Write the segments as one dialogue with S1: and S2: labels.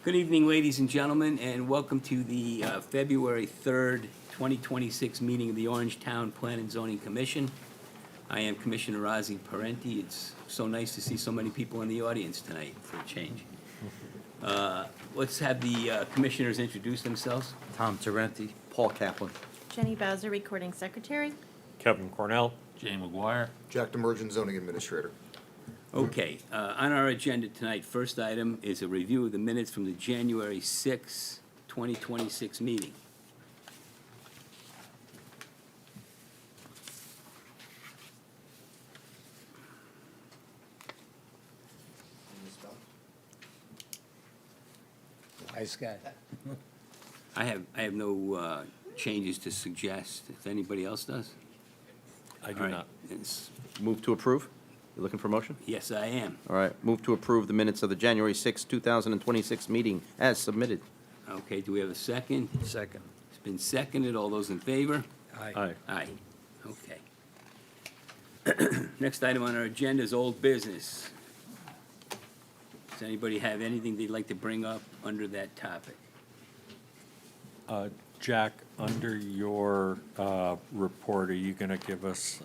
S1: Good evening, ladies and gentlemen, and welcome to the February 3rd, 2026 meeting of the Orangetown Plan and Zoning Commission. I am Commissioner Ozzie Parenti. It's so nice to see so many people in the audience tonight for a change. Let's have the commissioners introduce themselves.
S2: Tom Tarenti, Paul Kaplan.
S3: Jenny Bowser, Recording Secretary.
S4: Kevin Cornell.
S5: Jay McGuire.
S6: Jack Demerjen, Zoning Administrator.
S1: Okay, on our agenda tonight, first item is a review of the minutes from the January 6, 2026 meeting.
S5: Nice guy.
S1: I have no changes to suggest, if anybody else does.
S4: I do
S1: All right,
S4: not.
S1: it's-
S2: Move to approve. You looking for a motion?
S1: Yes, I am.
S2: All right, move to approve the minutes of the January 6, 2026 meeting as submitted.
S1: Okay, do we have a second?
S5: Second.
S1: It's been seconded. All those in favor?
S4: Aye.
S1: Aye. Okay. Next item on our agenda is old business. Does anybody have anything they'd like to bring up under that topic?
S4: Jack, under your report, are you going to give us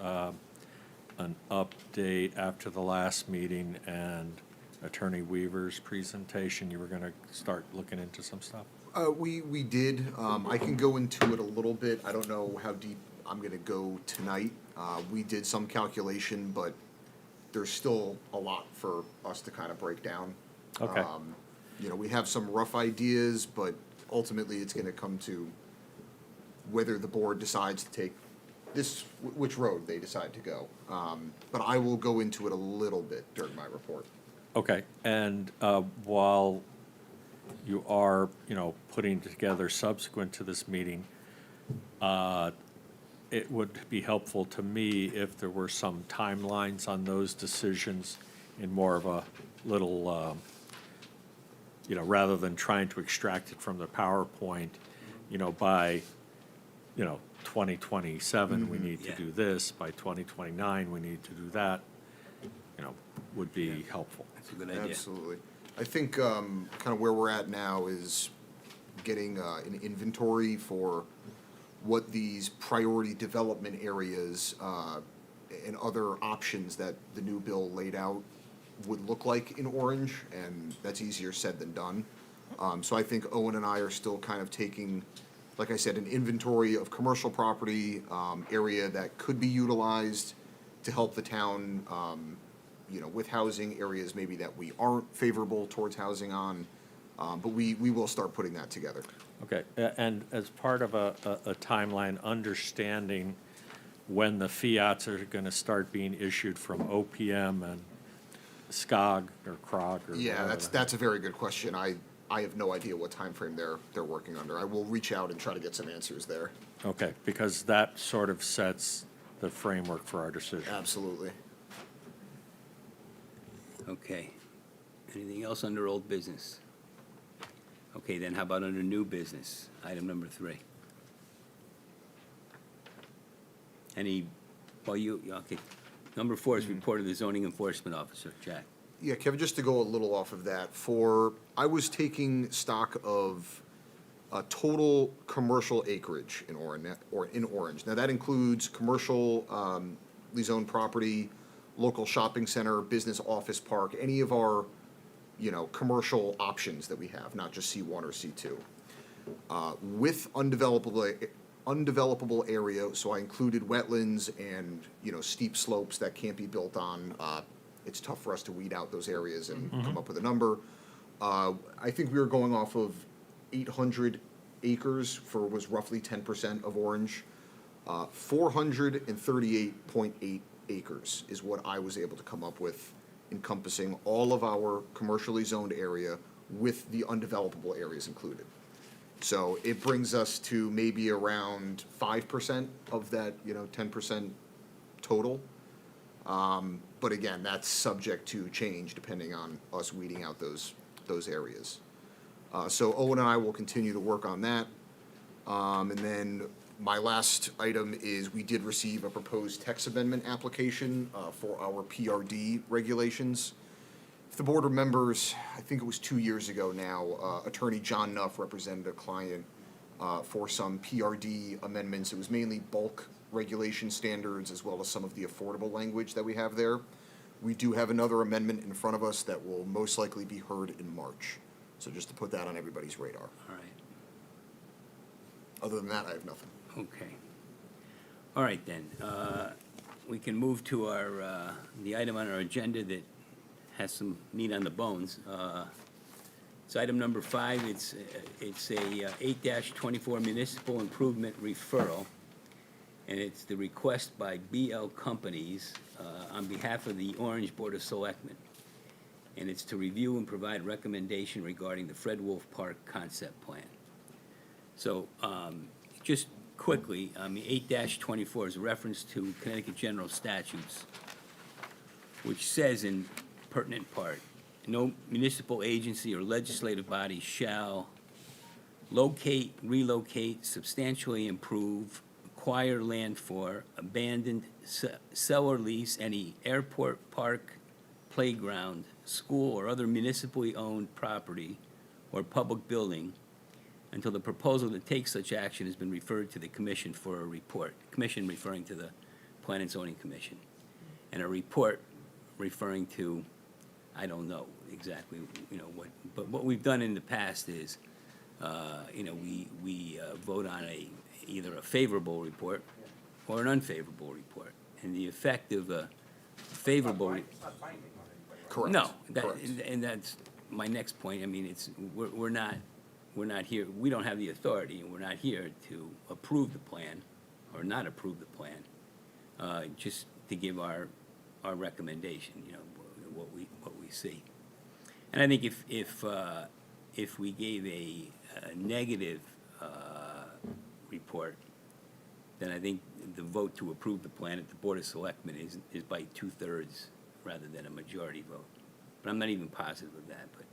S4: an update after the last meeting and Attorney Weaver's presentation? You were going to start looking into some stuff?
S6: We did. I can go into it a little bit. I don't know how deep I'm gonna go tonight. We did some calculation, but there's still a lot for us to kind of break down.
S4: Okay.
S6: We have some rough ideas, but ultimately it's gonna come to whether the board decides to take which road they decide to go. But I will go into it a little bit during my report.
S4: Okay, and while you are, putting together subsequent to this meeting, it would be helpful to me if there were some timelines on those decisions in more of a little, rather than trying to extract it from the PowerPoint, by, 2027, we need to
S1: Yeah.
S4: do this, by 2029, we need to do that, would be helpful.
S1: That's a good idea.
S6: Absolutely. I think kind of where we're at now is getting an inventory for what these priority development areas and other options that the new bill laid out would look like in Orange, and that's easier said than done. So I think Owen and I are still kind of taking, like I said, an inventory of commercial property, area that could be utilized to help the town, with housing, areas maybe that we aren't favorable towards housing on. But we will start putting that together.
S4: Okay, and as part of a timeline, understanding when the fiats are gonna start being issued from OPM and SCOG or CROG or
S6: Yeah,
S4: whatever.
S6: that's a very good question. I have no idea what time frame they're working under. I will reach out and try to get some answers there.
S4: Okay, because that sort of sets the framework for our decision.
S6: Absolutely.
S1: Okay. Anything else under old business? Okay, then how about under new business, item number 3? Okay. Number 4 is report of the zoning enforcement officer, Jack.
S6: Yeah, Kevin, just to go a little off of that, I was taking stock of total commercial acreage in Orange. Now, that includes commercial zoned property, local shopping center, business office park, any of our, commercial options that we have, not just C1 or C2. With undevelopable area, so I included wetlands and, steep slopes that can't be built on. It's tough for us to weed out those areas and come up with a number. I think we were going off of 800 acres was roughly 10% of Orange. 438.8 acres is what I was able to come up with, encompassing all of our commercially zoned area with the undevelopable areas included. So it brings us to maybe around 5% of that, 10% total. But again, that's subject to change depending on us weeding out those areas. So Owen and I will continue to work on that. And then my last item is we did receive a proposed text amendment application for our PRD regulations. if the board remembers, I think it was 2 years ago now, Attorney John Nuff represented a client for some PRD amendments. It was mainly bulk regulation standards as well as some of the affordable language that we have there. We do have another amendment in front of us that will most likely be heard in March. So just to put that on everybody's radar.
S1: All right,
S6: Other than that, I have nothing.
S1: okay. All right, then, we can move to our, the item on our agenda that has some meat on the bones. It's item number 5, it's a 8-24 municipal improvement referral, and it's the request by BL Companies on behalf of the Orange Board of Selectmen. And it's to review and provide recommendation regarding the Fred Wolf Park concept plan. So, just quickly, 8-24 is a reference to Connecticut General Statutes, which says in pertinent part, no municipal agency or legislative body shall locate, relocate, substantially improve, acquire land for, abandon, sell or lease any airport, park, playground, school, or other municipally owned property or public building until the proposal to take such action has been referred to the commission for a report. Commission referring to the Plan and Zoning Commission. And a report referring to, I don't know exactly, what, but what we've done in the past is, we vote on either a favorable report or an unfavorable report. And the effect of a favorable.
S6: Correct.
S1: No,
S6: Correct.
S1: and that's my next point. I mean, we're not here, we don't have the authority, and we're not here to approve the plan or not approve the plan, just to give our recommendation, what we see. And I think if we gave a negative report, then I think the vote to approve the plan at the Board of Selectmen is by 2/3 rather than a majority vote. But I'm not even positive of that, but.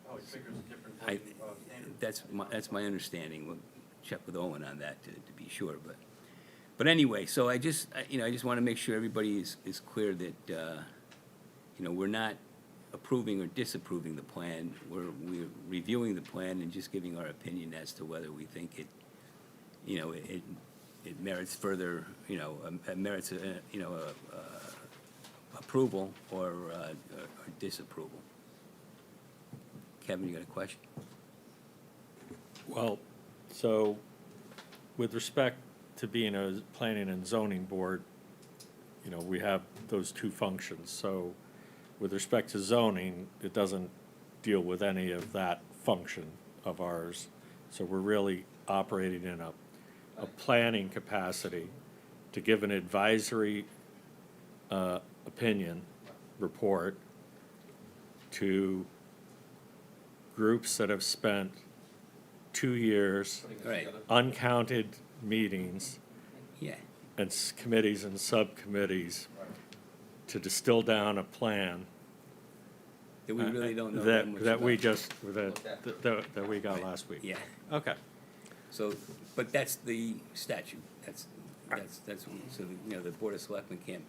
S5: Oh, it triggers a different
S1: I,
S5: voting standard.
S1: that's my understanding. We'll check with Owen on that to be sure, but anyway, so I just want to make sure everybody is clear that, we're not approving or disapproving the plan. We're reviewing the plan and just giving our opinion as to whether we think it merits further, merits, approval or disapproval. Kevin, you got a question?
S4: Well, so with respect to being a planning and zoning board, we have those two functions. So with respect to zoning, it doesn't deal with any of that function of ours. So we're really operating in a planning capacity to give an advisory opinion report to groups that have spent 2 years,
S1: Right,
S4: uncounted meetings,
S1: yeah,
S4: and committees and subcommittees to distill down a plan
S1: that we really don't know that much
S4: that we
S1: about.
S4: just, that we got last week.
S1: Yeah,
S4: Okay.
S1: so, but that's the statute, that's, so, the Board of Selectmen can't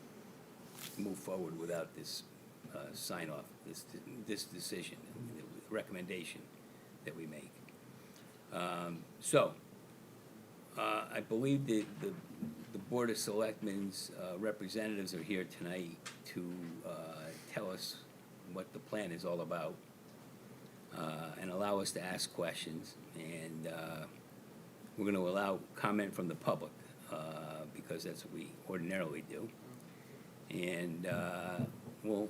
S1: move forward without this, sign off, this decision, the recommendation that we make. I believe the Board of Selectmen's representatives are here tonight to tell us what the plan is all about, and allow us to ask questions, and we're gonna allow comment from the public, because that's what we ordinarily do. And we'll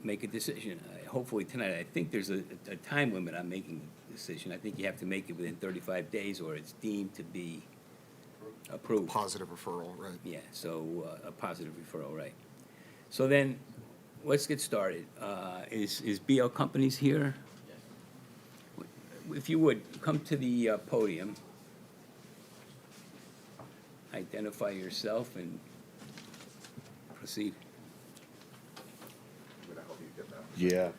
S1: make a decision, hopefully tonight. I think there's a time limit on making the decision. I think you have to make it within 35 days, or it's deemed to be approved.
S6: Positive referral, right?
S1: Yeah, so a positive referral, right. So then, let's get started. Is BL Companies here? If you would, come to the podium. Identify yourself and proceed.
S7: Yeah,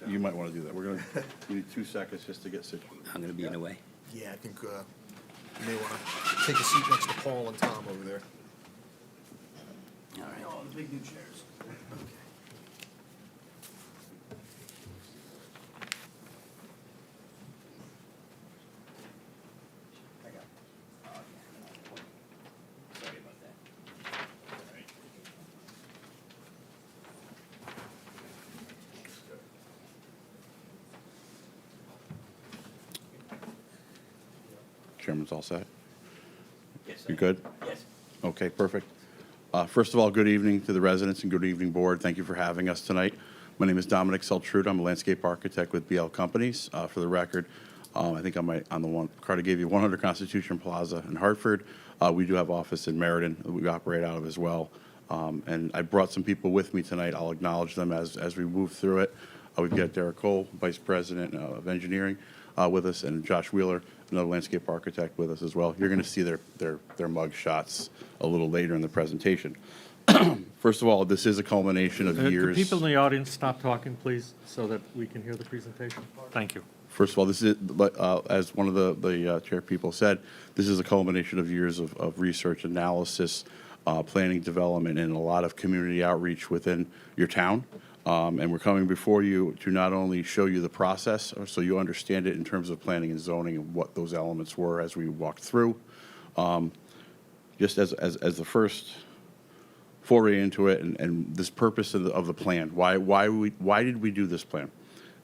S7: you might want to do that. We're going to, we need 2 seconds just to get situated.
S1: I'm gonna be in the way.
S6: Yeah, I think you may want to take a seat next to Paul and Tom over there.
S1: All right.
S5: Oh, the big new chairs.
S7: Chairman's all set.
S1: Yes,
S7: You good?
S1: Yes.
S7: Okay, perfect. First of all, good evening to the residents and good evening, board. Thank you for having us tonight. My name is Dominic Seltrude. I'm a landscape architect with BL Companies. For the record, I think on the one card I gave you, 100 Constitution Plaza in Hartford. We do have office in Meriden that we operate out of as well. And I brought some people with me tonight. I'll acknowledge them as we move through it. We've got Derek Cole, Vice President of Engineering, with us, and Josh Wheeler, another landscape architect, with us as well. You're going to see their mug shots a little later in the presentation. First of all, this is a culmination of
S4: Could
S7: years.
S4: people in the audience stop talking, please, so that we can hear the presentation? Thank you.
S7: First of all, this is, as one of the chair people said, this is a culmination of years of research, analysis, planning, development, and a lot of community outreach within your town. And we're coming before you to not only show you the process, so you understand it in terms of planning and zoning and what those elements were as we walked through. Just as the first foray into it, and this purpose of the plan. Why did we do this plan?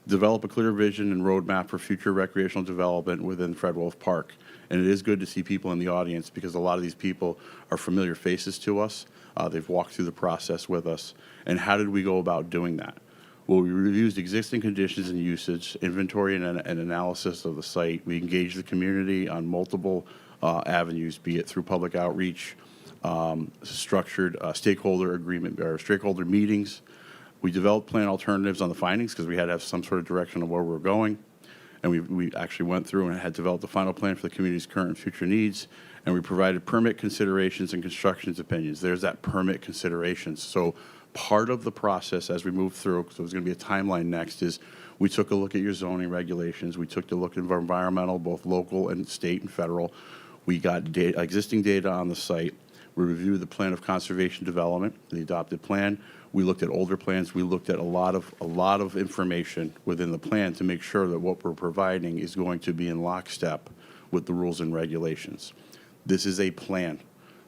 S7: Develop a clear vision and roadmap for future recreational development within Fred Wolf Park. And it is good to see people in the audience because a lot of these people are familiar faces to us. They've walked through the process with us. And how did we go about doing that? Well, we reviewed existing conditions and usage, inventory and analysis of the site. We engaged the community on multiple avenues, be it through public outreach, structured stakeholder agreement or stakeholder meetings. We developed plan alternatives on the findings because we had to have some sort of direction of where we're going. And we actually went through and had developed a final plan for the community's current and future needs. And we provided permit considerations and constructions opinions. There's that permit considerations. So part of the process as we move through, so there's going to be a timeline next, is we took a look at your zoning regulations. We took a look at environmental, both local and state and federal. We got existing data on the site. We reviewed the plan of conservation development, the adopted plan. We looked at older plans. We looked at a lot of information within the plan to make sure that what we're providing is going to be in lockstep with the rules and regulations. This is a plan.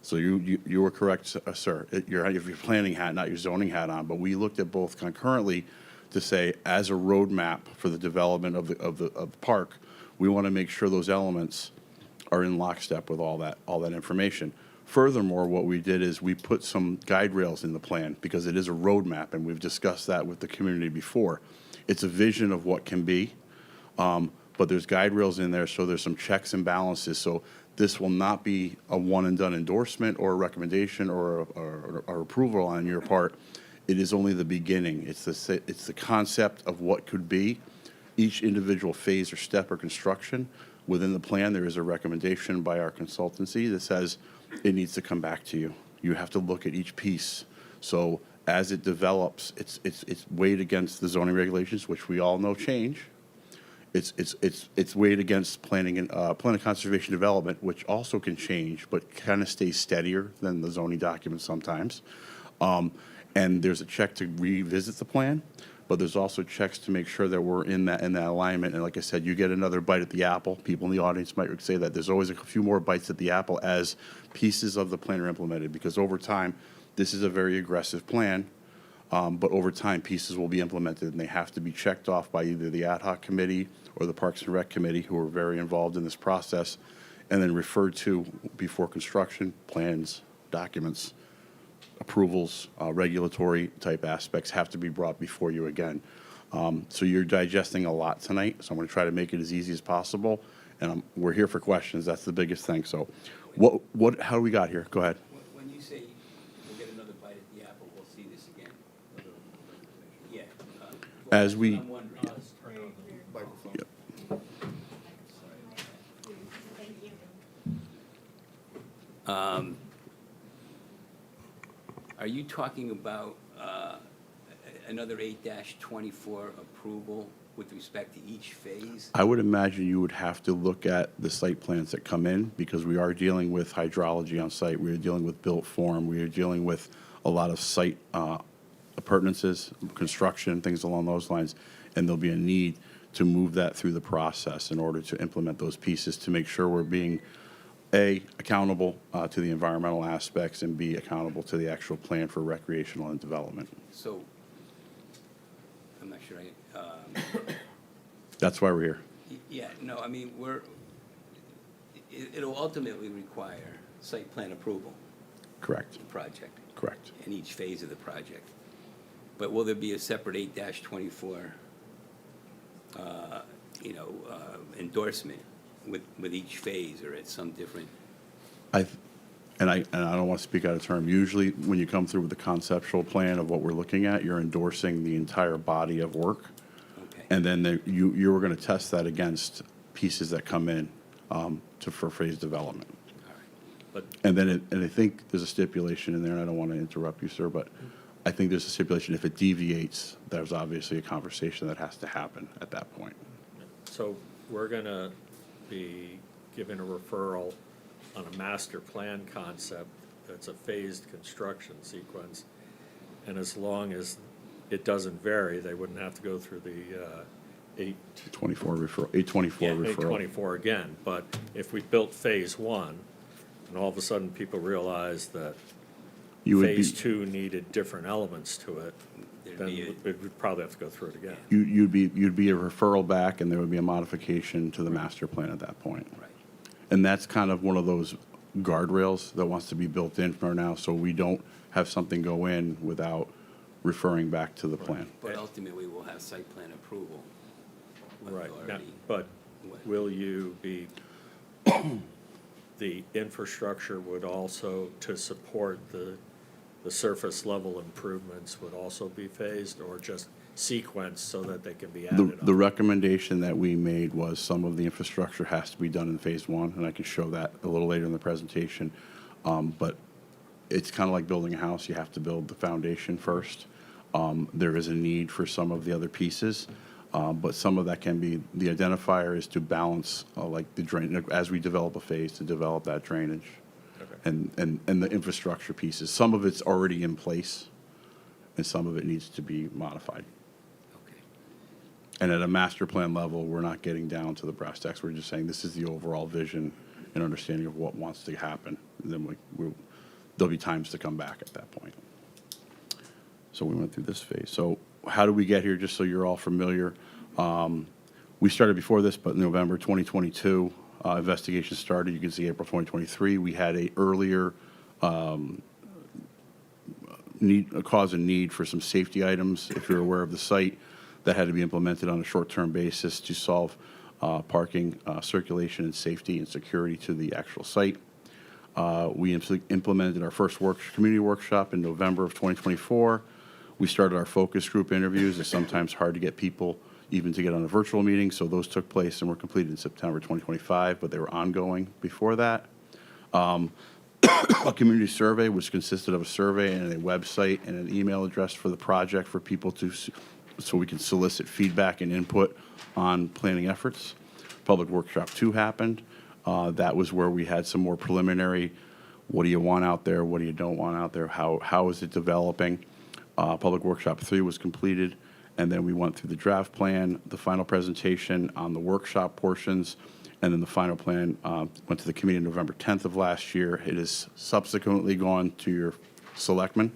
S7: So you were correct, sir. You have your planning hat, not your zoning hat on. But we looked at both concurrently to say, as a roadmap for the development of the park, we want to make sure those elements are in lockstep with all that information. Furthermore, what we did is we put some guide rails in the plan because it is a roadmap, and we've discussed that with the community before. It's a vision of what can be, but there's guide rails in there, so there's some checks and balances. So this will not be a one-and-done endorsement or a recommendation or approval on your part. It is only the beginning. It's the concept of what could be. Each individual phase or step or construction within the plan, there is a recommendation by our consultancy that says it needs to come back to you. You have to look at each piece. So as it develops, it's weighed against the zoning regulations, which we all know change. It's weighed against planning and plan of conservation development, which also can change, but kind of stays steadier than the zoning documents sometimes. And there's a check to revisit the plan, but there's also checks to make sure that we're in that alignment. And like I said, you get another bite at the apple. People in the audience might say that there's always a few more bites at the apple as pieces of the plan are implemented, because over time, this is a very aggressive plan, but over time, pieces will be implemented, and they have to be checked off by either the ad hoc committee or the Parks and Rec committee, who are very involved in this process, and then referred to before construction, plans, documents, approvals, regulatory type aspects have to be brought before you again. So you're digesting a lot tonight, so I'm going to try to make it as easy as possible, and we're here for questions. That's the biggest thing. So how do we got here? Go ahead.
S1: When you say we'll get another bite at the apple, we'll see this again. Yeah.
S7: As we-
S1: I'm wondering. Are you talking about another 8-24 approval with respect to each phase?
S7: I would imagine you would have to look at the site plans that come in, because we are dealing with hydrology on site. We are dealing with built form. We are dealing with a lot of site appurtenances, construction, things along those lines. And there'll be a need to move that through the process in order to implement those pieces to make sure we're being, A, accountable to the environmental aspects, and B, accountable to the actual plan for recreational and development.
S1: So, I'm not sure
S7: That's why we're here.
S1: yeah, no, I mean, it'll ultimately require site plan approval,
S7: Correct,
S1: the project,
S7: correct.
S1: in each phase of the project. But will there be a separate 8-24, endorsement with each phase, or at some different?
S7: I don't want to speak out of term. Usually, when you come through with the conceptual plan of what we're looking at, you're endorsing the entire body of work.
S1: Okay.
S7: And then you were going to test that against pieces that come in for phase development.
S1: All right.
S4: But
S7: And then, and I think there's a stipulation in there, and I don't want to interrupt you, sir, but I think there's a stipulation, if it deviates, there's obviously a conversation that has to happen at that point.
S4: So we're going to be given a referral on a master plan concept that's a phased construction sequence. And as long as it doesn't vary, they wouldn't have to go through the
S7: 824 referral.
S4: 824 again. But if we built phase one, and all of a sudden people realize that
S7: You would
S4: phase
S7: be,
S4: two needed different elements to it,
S1: There'd
S4: then
S1: be a-
S4: we'd probably have to go through it again.
S7: you'd be a referral back, and there would be a modification to the master plan at that point.
S1: Right.
S7: And that's kind of one of those guardrails that wants to be built in for now, so we don't have something go in without referring back to the plan.
S1: But ultimately, we'll have site plan approval. with
S4: Right, now,
S1: already-
S4: but
S1: what-
S4: will you be, the infrastructure would also, to support the surface level improvements would also be phased, or just sequenced so that they can be added
S7: The
S4: on?
S7: recommendation that we made was some of the infrastructure has to be done in phase one, and I can show that a little later in the presentation. But it's kind of like building a house, you have to build the foundation first. There is a need for some of the other pieces, but some of that can be, the identifier is to balance, like the drain, as we develop a phase, to develop that drainage.
S4: Okay.
S7: And the infrastructure pieces. Some of it's already in place, and some of it needs to be modified.
S1: Okay.
S7: And at a master plan level, we're not getting down to the brass tacks. We're just saying this is the overall vision and understanding of what wants to happen. And then there'll be times to come back at that point. So we went through this phase. So how did we get here, just so you're all familiar? We started before this, but in November 2022, investigation started. You can see April 2023. We had a earlier cause and need for some safety items, if you're aware of the site, that had to be implemented on a short-term basis to solve parking, circulation, and safety and security to the actual site. We implemented our first community workshop in November of 2024. We started our focus group interviews. It's sometimes hard to get people even to get on a virtual meeting, so those took place and were completed in September 2025, but they were ongoing before that. A community survey, which consisted of a survey and a website and an email address for the project for people so we can solicit feedback and input on planning efforts. Public Workshop 2 happened. That was where we had some more preliminary, what do you want out there, what do you don't want out there, how is it developing? Public Workshop 3 was completed, and then we went through the draft plan, the final presentation on the workshop portions, and then the final plan went to the committee on November 10th of last year. It has subsequently gone to your selectmen.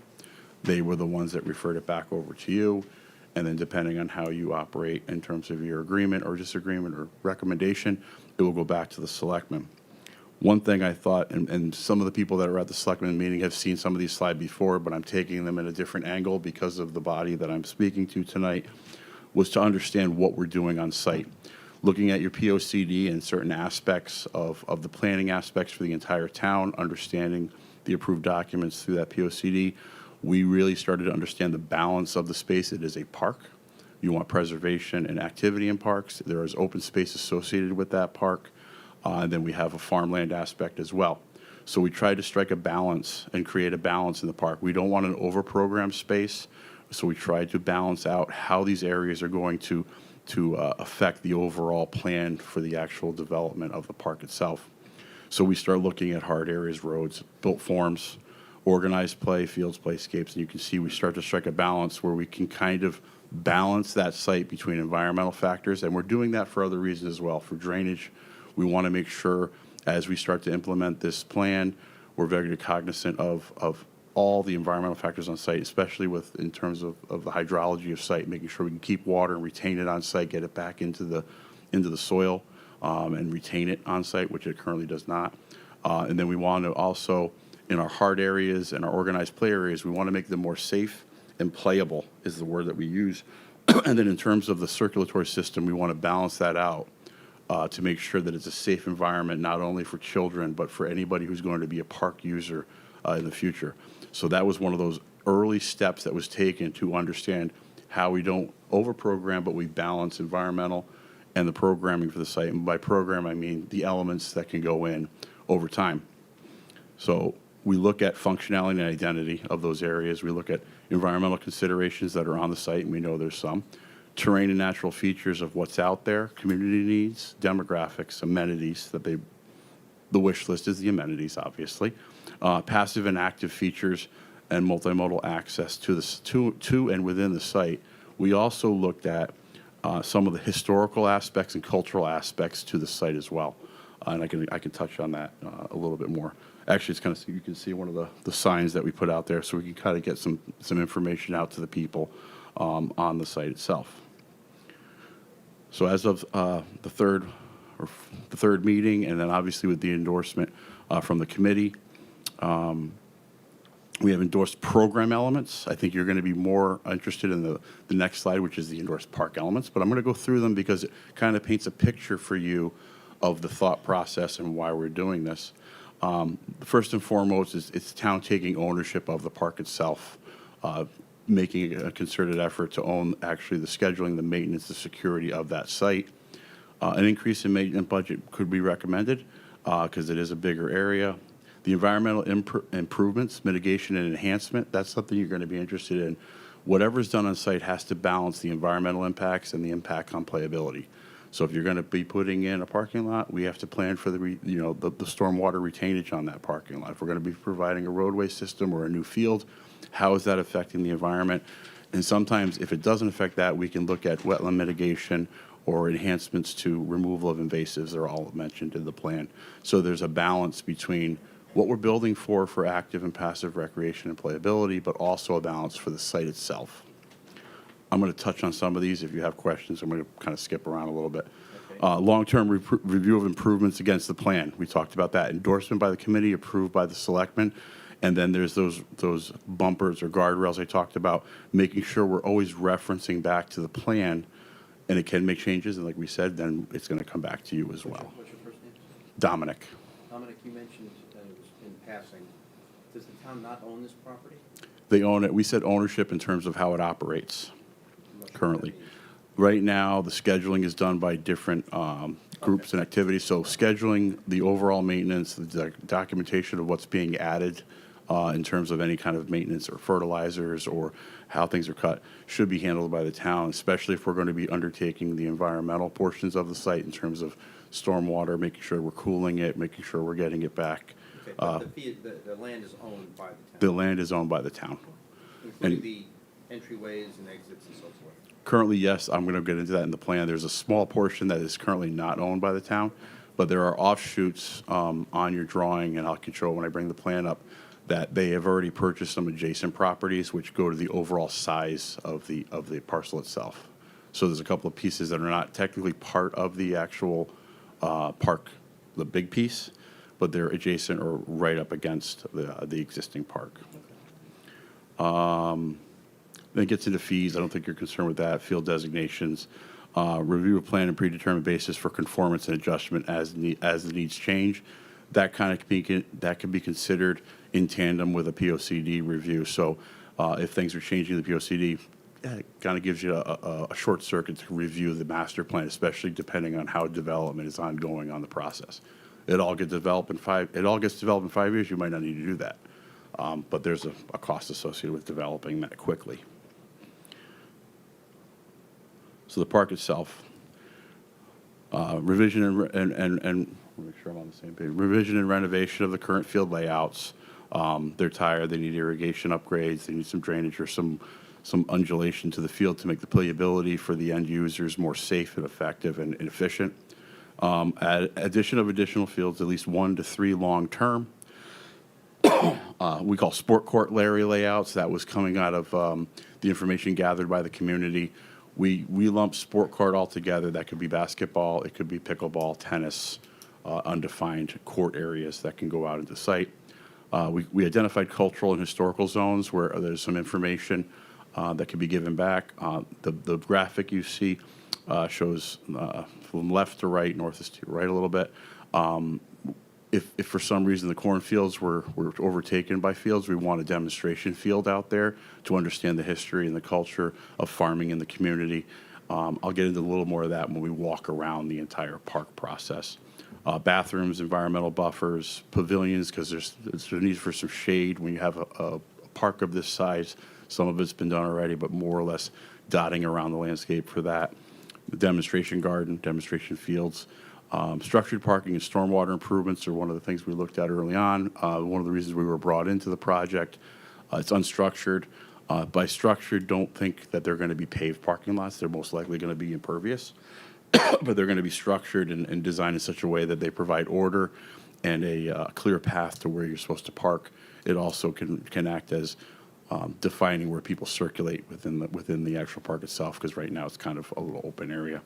S7: They were the ones that referred it back over to you, and then depending on how you operate in terms of your agreement or disagreement or recommendation, it will go back to the selectmen. One thing I thought, and some of the people that are at the selectmen meeting have seen some of these slides before, but I'm taking them at a different angle because of the body that I'm speaking to tonight, was to understand what we're doing on site. Looking at your POCD and certain aspects of the planning aspects for the entire town, understanding the approved documents through that POCD, we really started to understand the balance of the space. It is a park. You want preservation and activity in parks. There is open space associated with that park. And then we have a farmland aspect as well. So we tried to strike a balance and create a balance in the park. We don't want an over-programmed space, so we tried to balance out how these areas are going to affect the overall plan for the actual development of the park itself. So we start looking at hard areas, roads, built forms, organized play, fields, playscapes, and you can see we start to strike a balance where we can kind of balance that site between environmental factors, and we're doing that for other reasons as well. For drainage, we want to make sure as we start to implement this plan, we're very cognizant of all the environmental factors on site, especially in terms of the hydrology of site, making sure we can keep water and retain it on site, get it back into the soil. and retain it on site, which it currently does not. And then we want to also, in our hard areas and our organized play areas, we want to make them more safe and playable is the word that we use. And then in terms of the circulatory system, we want to balance that out to make sure that it's a safe environment, not only for children, but for anybody who's going to be a park user in the future. So that was one of those early steps that was taken to understand how we don't overprogram, but we balance environmental and the programming for the site. And by program, I mean the elements that can go in over time. So we look at functionality and identity of those areas. We look at environmental considerations that are on the site, and we know there's some. Terrain and natural features of what's out there, community needs, demographics, amenities that they, the wish list is the amenities, obviously. Passive and active features and multimodal access to to and within the site. We also looked at some of the historical aspects and cultural aspects to the site as well. And I can touch on that a little bit more. Actually, it's kind of, you can see one of the signs that we put out there, so we can kind of get some information out to the people on the site itself. So as of the third meeting, and then obviously with the endorsement from the committee, we have endorsed program elements. I think you're going to be more interested in the next slide, which is the endorsed park elements. But I'm going to go through them because it kind of paints a picture for you of the thought process and why we're doing this. First and foremost is it's town taking ownership of the park itself, making a concerted effort to own actually the scheduling, the maintenance, the security of that site. An increase in maintenance budget could be recommended because it is a bigger area. The environmental improvements, mitigation and enhancement, that's something you're going to be interested in. Whatever's done on site has to balance the environmental impacts and the impact on playability. So if you're going to be putting in a parking lot, we have to plan for the stormwater retainage on that parking lot. If we're going to be providing a roadway system or a new field, how is that affecting the environment? And sometimes if it doesn't affect that, we can look at wetland mitigation or enhancements to removal of invasives. They're all mentioned in the plan. So there's a balance between what we're building for active and passive recreation and playability, but also a balance for the site itself. I'm going to touch on some of these. If you have questions, I'm going to kind of skip around a little bit. Long-term review of improvements against the plan. We talked about that. Endorsement by the committee, approved by the selectmen. And then there's those bumpers or guardrails I talked about, making sure we're always referencing back to the plan, and it can make changes. And like we said, then it's going to come back to you as well.
S2: What's your first name?
S7: Dominic.
S2: Dominic, you mentioned in passing, does the town not own this property?
S7: They own it. We said ownership in terms of how it operates currently. Right now, the scheduling is done by different groups and activities. So scheduling, the overall maintenance, the documentation of what's being added in terms of any kind of maintenance or fertilizers or how things are cut should be handled by the town, especially if we're going to be undertaking the environmental portions of the site in terms of stormwater, making sure we're cooling it, making sure we're getting it back.
S2: Okay, but the land is owned by the town?
S7: The land is owned by the town.
S2: Including the entryways and exits and so forth?
S7: Currently, yes, I'm going to get into that in the plan. There's a small portion that is currently not owned by the town, but there are offshoots on your drawing, and I can show it when I bring the plan up, that they have already purchased some adjacent properties which go to the overall size of the parcel itself. So there's a couple of pieces that are not technically part of the actual park, the big piece, but they're adjacent or right up against the existing park. Then it gets into fees. I don't think you're concerned with that. Field designations, review of plan and predetermined basis for conformance and adjustment as the needs change. That kind of can be considered in tandem with a POCD review. So if things are changing in the POCD, it kind of gives you a short circuit to review the master plan, especially depending on how development is ongoing on the process. It all gets developed in 5 years. You might not need to do that, but there's a cost associated with developing that quickly. So the park itself, revision and make sure I'm on the same page. Revision and renovation of the current field layouts. They're tired. They need irrigation upgrades. They need some drainage or some undulation to the field to make the playability for the end users more safe and effective and efficient. Addition of additional fields, at least 1 to 3 long term. We call sport court area layouts. That was coming out of the information gathered by the community. We lump sport court all together. That could be basketball, it could be pickleball, tennis, undefined court areas that can go out into site. We identified cultural and historical zones where there's some information that can be given back. The graphic you see shows from left to right, north is to right a little bit. If for some reason the cornfields were overtaken by fields, we want a demonstration field out there to understand the history and the culture of farming in the community. I'll get into a little more of that when we walk around the entire park process. Bathrooms, environmental buffers, pavilions, because there's a need for some shade when you have a park of this size. Some of it's been done already, but more or less dotting around the landscape for that. The demonstration garden, demonstration fields. Structured parking and stormwater improvements are one of the things we looked at early on. One of the reasons we were brought into the project. It's unstructured. By structured, don't think that they're going to be paved parking lots. They're most likely going to be impervious. But they're going to be structured and designed in such a way that they provide order and a clear path to where you're supposed to park. It also can act as defining where people circulate within the actual park itself, because right now it's kind of a little open area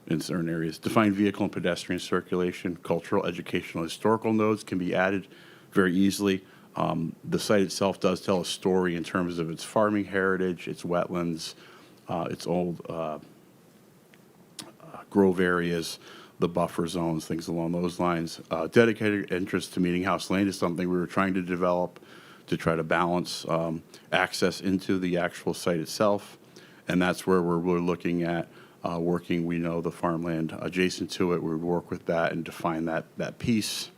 S7: in certain areas. Define vehicle and pedestrian circulation. Cultural, educational, historical nodes can be added very easily. The site itself does tell a story in terms of its farming heritage, its wetlands, its old grove areas, the buffer zones, things along those lines. Dedicated entrance to Meeting House Lane is something we were trying to develop to try to balance access into the actual site itself. And that's where we're looking at working. We know the farmland adjacent to it. We would work with that and define that piece.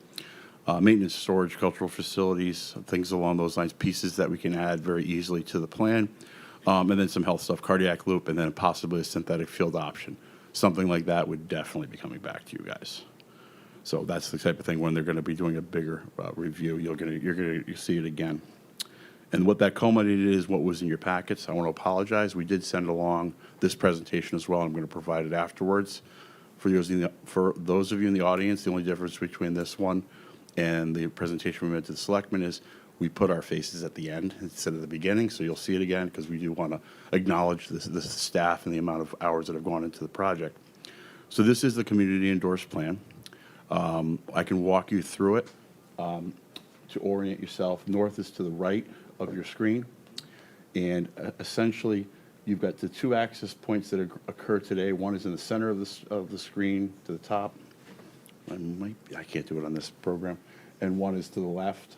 S7: Maintenance, storage, cultural facilities, things along those lines, pieces that we can add very easily to the plan. And then some health stuff, cardiac loop, and then possibly a synthetic field option. Something like that would definitely be coming back to you guys. So that's the type of thing when they're going to be doing a bigger review, you're going to see it again. And what that culminated is what was in your packets. I want to apologize. We did send along this presentation as well. I'm going to provide it afterwards. For those of you in the audience, the only difference between this one and the presentation we made to the selectmen is we put our faces at the end instead of the beginning, so you'll see it again because we do want to acknowledge the staff and the amount of hours that have gone into the project. So this is the community endorsed plan. I can walk you through it to orient yourself. North is to the right of your screen, and essentially you've got the two access points that occur today. One is in the center of the screen to the top. I can't do it on this program. And one is to the left.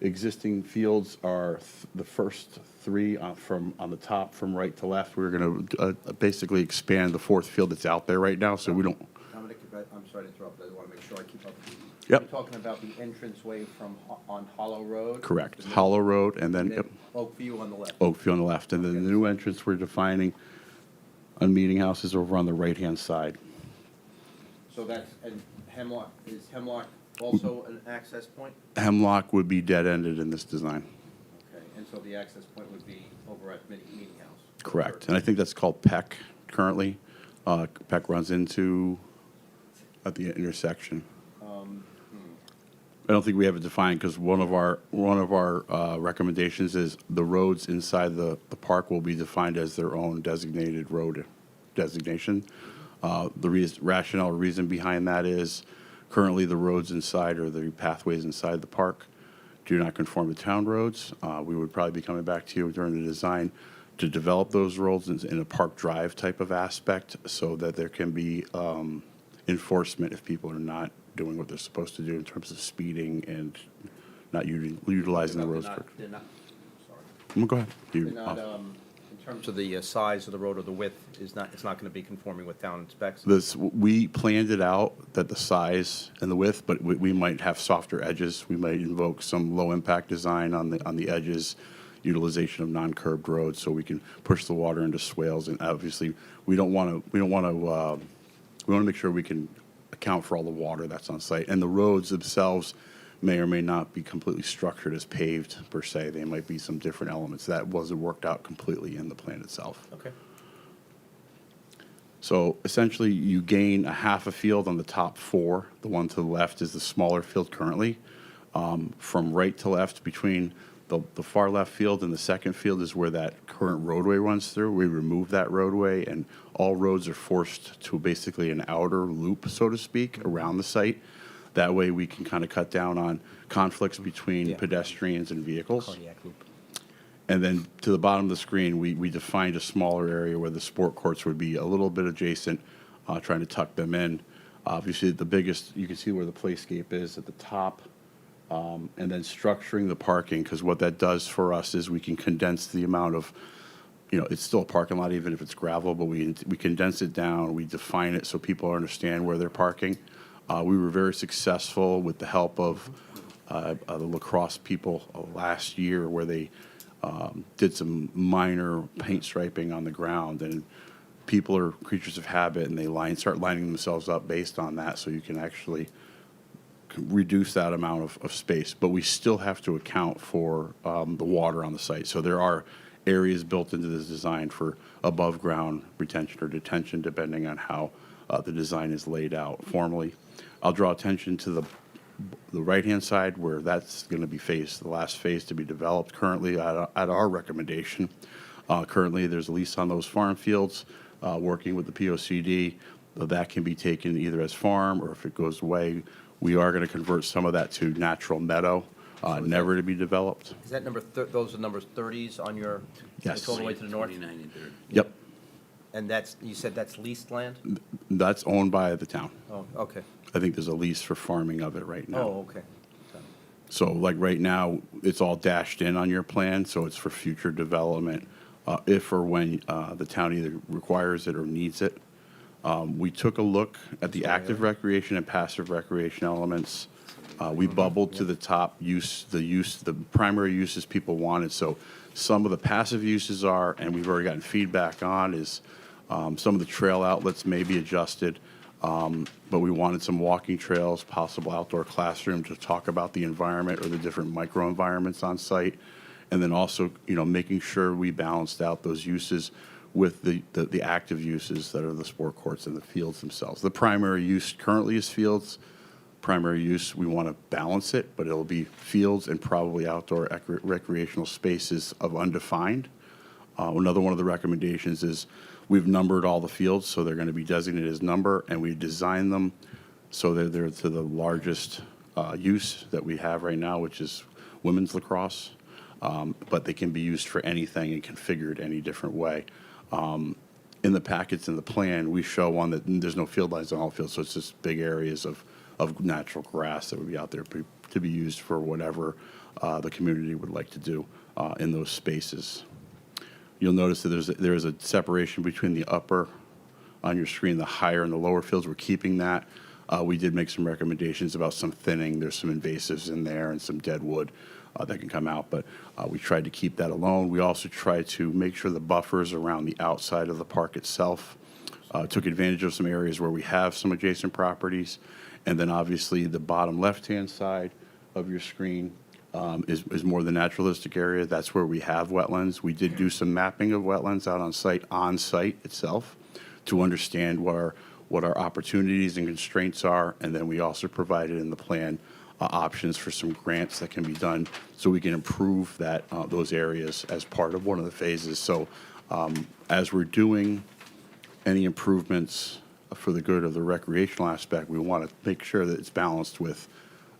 S7: Existing fields are the first three on the top from right to left. We're going to basically expand the fourth field that's out there right now, so we don't.
S2: Dominic, I'm sorry to interrupt, I want to make sure I keep up.
S7: Yep.
S2: You're talking about the entranceway on Hollow Road?
S7: Correct. Hollow Road, and then yep,
S2: Oakview on the left.
S7: Oakview on the left. And then the new entrance we're defining on Meeting House is over on the right-hand side.
S2: So that's, and Hemlock, is Hemlock also an access point?
S7: Hemlock would be dead-ended in this design.
S2: Okay, and so the access point would be over at Meeting House?
S7: Correct. And I think that's called Peck currently. Peck runs into at the intersection. I don't think we have it defined because one of our recommendations is the roads inside the park will be defined as their own designated road designation. The rationale or reason behind that is currently the roads inside or the pathways inside the park do not conform to town roads. We would probably be coming back to you during the design to develop those roads in a park drive type of aspect so that there can be enforcement if people are not doing what they're supposed to do in terms of speeding and not utilizing the roads.
S2: They're not, sorry.
S7: Go ahead.
S2: They're not, in terms of the size of the road or the width, it's not going to be conforming with town specs?
S7: We planned it out that the size and the width, but we might have softer edges. We might invoke some low-impact design on the edges, utilization of non-curbed roads, so we can push the water into swales. And obviously, we want to make sure we can account for all the water that's on site. And the roads themselves may or may not be completely structured as paved per se. They might be some different elements. That wasn't worked out completely in the plan itself.
S2: Okay.
S7: So essentially, you gain a half a field on the top four. The one to the left is the smaller field currently. From right to left between the far left field and the second field is where that current roadway runs through. We remove that roadway, and all roads are forced to basically an outer loop, so to speak, around the site. That way, we can kind of cut down on conflicts between
S2: Yeah.
S7: pedestrians and vehicles.
S2: Cardiac loop.
S7: And then to the bottom of the screen, we defined a smaller area where the sport courts would be a little bit adjacent, trying to tuck them in. Obviously, the biggest, you can see where the playscape is at the top, and then structuring the parking, because what that does for us is we can condense the amount of, it's still a parking lot even if it's gravel, but we condense it down, we define it so people understand where they're parking. We were very successful with the help of the lacrosse people last year, where they did some minor paint striping on the ground, and people are creatures of habit, and they start lining themselves up based on that, so you can actually reduce that amount of space. But we still have to account for the water on the site. So there are areas built into this design for above-ground retention or detention, depending on how the design is laid out formally. I'll draw attention to the right-hand side, where that's going to be the last phase to be developed currently at our recommendation. Currently, there's a lease on those farm fields, working with the POCD. That can be taken either as farm, or if it goes away, we are going to convert some of that to natural meadow, never to be developed.
S2: Is that those are numbers 30s on your,
S7: Yes.
S2: it's all the way to the north?
S1: 29 and 30.
S7: Yep,
S2: And you said that's leased land?
S7: that's owned by the town.
S2: Oh, okay.
S7: I think there's a lease for farming of it right now.
S2: Oh, okay.
S7: So like right now, it's all dashed in on your plan, so it's for future development, if or when the town either requires it or needs it. We took a look at the active recreation and passive recreation elements. We bubbled to the top the primary uses people wanted. So some of the passive uses are, and we've already gotten feedback on, is some of the trail outlets may be adjusted. But we wanted some walking trails, possible outdoor classroom to talk about the environment or the different microenvironments on site. And then also, making sure we balanced out those uses with the active uses that are the sport courts and the fields themselves. The primary use currently is fields. Primary use, we want to balance it, but it'll be fields and probably outdoor recreational spaces of undefined. Another one of the recommendations is we've numbered all the fields, so they're going to be designated as number, and we designed them so that they're to the largest use that we have right now, which is women's lacrosse. But they can be used for anything and configured any different way. In the packets in the plan, we show one that there's no field lines on all fields, so it's just big areas of natural grass that would be out there to be used for whatever the community would like to do in those spaces. You'll notice that there is a separation between the upper, on your screen, the higher and the lower fields. We're keeping that. We did make some recommendations about some thinning. There's some invasives in there and some dead wood that can come out, but we tried to keep that alone. We also tried to make sure the buffers around the outside of the park itself took advantage of some areas where we have some adjacent properties. And then obviously the bottom left-hand side of your screen is more the naturalistic area. That's where we have wetlands. We did do some mapping of wetlands out on site itself to understand what our opportunities and constraints are. And then we also provided in the plan options for some grants that can be done so we can improve those areas as part of one of the phases. So as we're doing any improvements for the good of the recreational aspect, we want to make sure that it's balanced with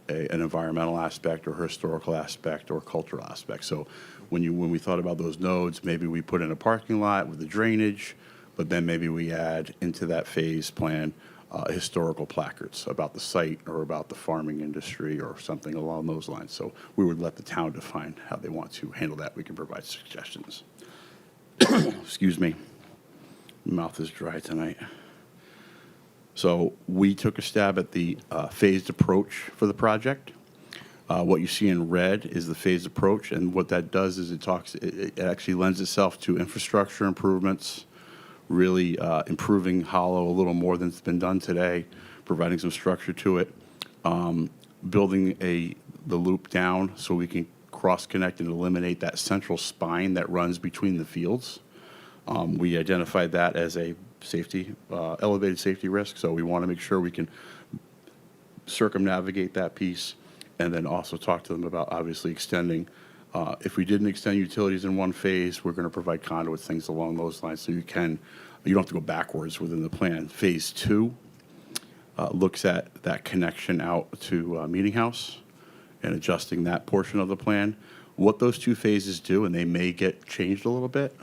S7: an environmental aspect or historical aspect or cultural aspect. So when we thought about those nodes, maybe we put in a parking lot with the drainage, but then maybe we add into that phase plan historical placards about the site or about the farming industry or something along those lines. So we would let the town define how they want to handle that. We can provide suggestions. Excuse me. My mouth is dry tonight. So we took a stab at the phased approach for the project. What you see in red is the phased approach, and what that does is it actually lends itself to infrastructure improvements, really improving Hollow a little more than it's been done today, providing some structure to it, building the loop down so we can cross-connect and eliminate that central spine that runs between the fields. We identified that as a elevated safety risk, so we want to make sure we can circumnavigate that piece, and then also talk to them about obviously extending If we didn't extend utilities in one phase, we're going to provide conduits, things along those lines, so you don't have to go backwards within the plan. Phase 2 looks at that connection out to Meeting House and adjusting that portion of the plan. What those two phases do, and they may get changed a little bit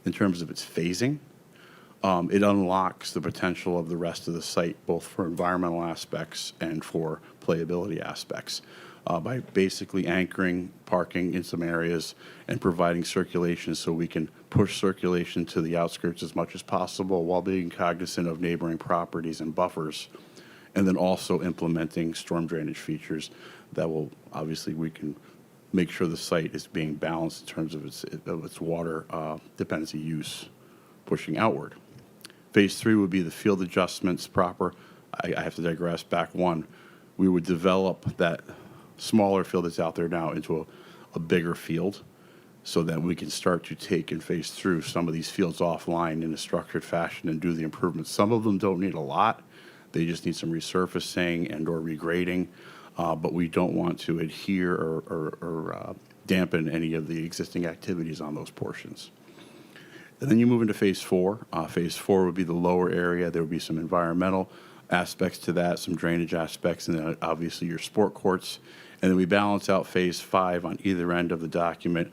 S7: in terms of its phasing, it unlocks the potential of the rest of the site, both for environmental aspects and for playability aspects, by basically anchoring parking in some areas and providing circulation so we can push circulation to the outskirts as much as possible while being cognizant of neighboring properties and buffers, and then also implementing storm drainage features that will, obviously, we can make sure the site is being balanced in terms of its water dependency use pushing outward. Phase 3 would be the field adjustments proper. I have to digress back one. We would develop that smaller field that's out there now into a bigger field so that we can start to take and phase through some of these fields offline in a structured fashion and do the improvements. Some of them don't need a lot. They just need some resurfacing and or regrading, but we don't want to adhere or dampen any of the existing activities on those portions. And then you move into phase 4. Phase 4 would be the lower area. There would be some environmental aspects to that, some drainage aspects, and then obviously your sport courts. And then we balance out phase 5 on either end of the document,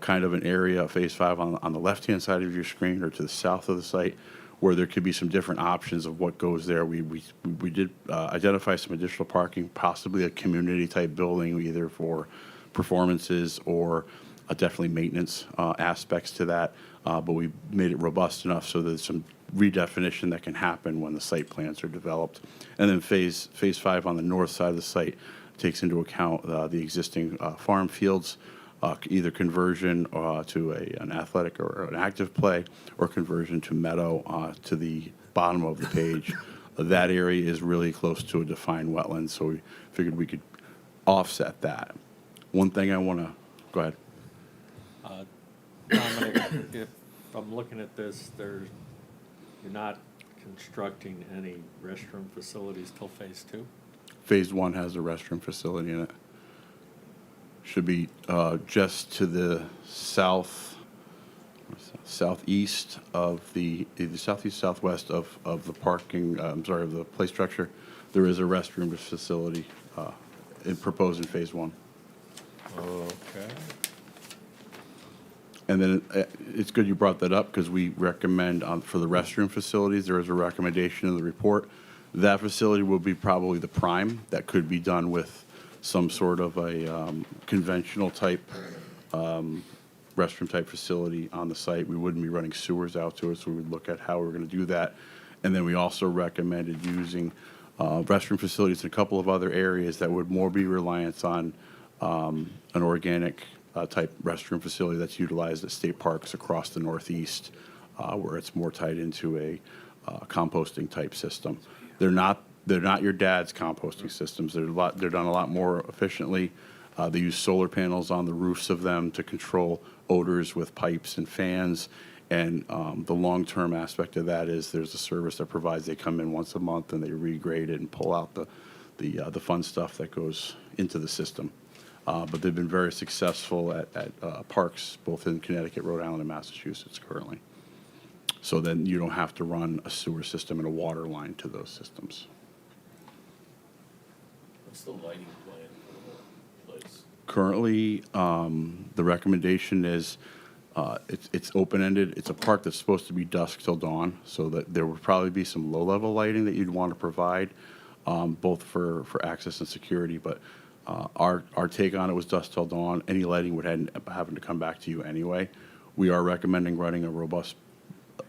S7: kind of an area, phase 5 on the left-hand side of your screen or to the south of the site, where there could be some different options of what goes there. We did identify some additional parking, possibly a community-type building, either for performances or definitely maintenance aspects to that. But we made it robust enough so there's some redefinition that can happen when the site plans are developed. And then phase 5 on the north side of the site takes into account the existing farm fields, either conversion to an athletic or an active play, or conversion to meadow to the bottom of the page. That area is really close to a defined wetland, so we figured we could offset that. One thing I want to, go ahead.
S4: Dominic, if I'm looking at this, you're not constructing any restroom facilities till phase 2?
S7: Phase 1 has a restroom facility in it. Should be just to the southeast of either southeast, southwest of the parking, of the play structure. There is a restroom facility proposed in phase 1.
S4: Okay.
S7: And then it's good you brought that up because we recommend for the restroom facilities, there is a recommendation in the report. That facility will be probably the prime that could be done with some sort of a conventional type restroom type facility on the site. We wouldn't be running sewers out to it, so we would look at how we're going to do that. And then we also recommended using restroom facilities in a couple of other areas that would more be reliant on an organic type restroom facility that's utilized at state parks across the Northeast, where it's more tied into a composting type system. They're not your dad's composting systems. They're done a lot more efficiently. They use solar panels on the roofs of them to control odors with pipes and fans. And the long-term aspect of that is there's a service that provides, they come in once a month and they regrade it and pull out the fun stuff that goes into the system. But they've been very successful at parks, both in Connecticut, Rhode Island, and Massachusetts currently. So then you don't have to run a sewer system and a water line to those systems.
S5: What's the lighting plan for the place?
S7: Currently, the recommendation is it's open-ended. It's a park that's supposed to be dusk till dawn, so that there would probably be some low-level lighting that you'd want to provide, both for access and security. But our take on it was dusk till dawn. Any lighting would have to come back to you anyway. We are recommending running a robust,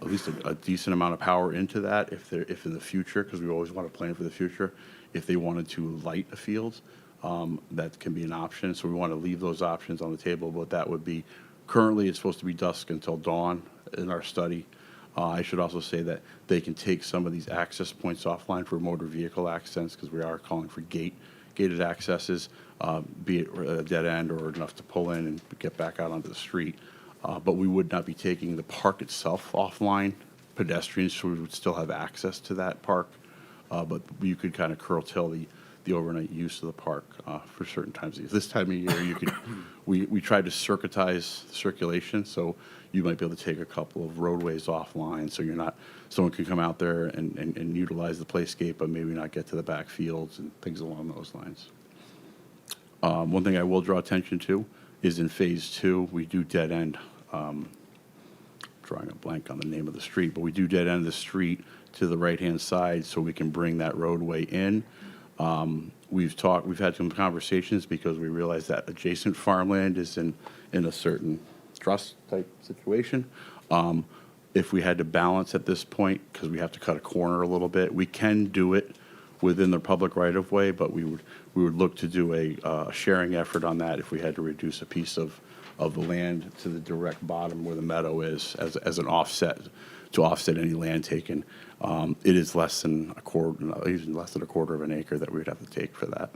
S7: at least a decent amount of power into that if in the future, because we always want to plan for the future, if they wanted to light a field, that can be an option. So we want to leave those options on the table, but that would be, currently it's supposed to be dusk until dawn in our study. I should also say that they can take some of these access points offline for motor vehicle access, because we are calling for gated accesses, be it a dead end or enough to pull in and get back out onto the street. But we would not be taking the park itself offline. Pedestrians, so we would still have access to that park. But you could kind of curtail the the overnight use of the park for certain times of year. This time of year, you could, we tried to circuitize circulation, so you might be able to take a couple of roadways offline, so you're not, someone can come out there and utilize the playscape, but maybe not get to the back fields and things along those lines. One thing I will draw attention to is in Phase 2, we do dead end, drawing a blank on the name of the street, but we do dead end the street to the right-hand side so we can bring that roadway in. We've had some conversations because we realize that adjacent farmland is in a certain trust type situation. If we had to balance at this point, because we have to cut a corner a little bit, we can do it within the public right-of-way, but we would look to do a sharing effort on that if we had to reduce a piece of the land to the direct bottom where the meadow is as an offset, to offset any land taken. It is less than a quarter, even less than a quarter of an acre that we would have to take for that.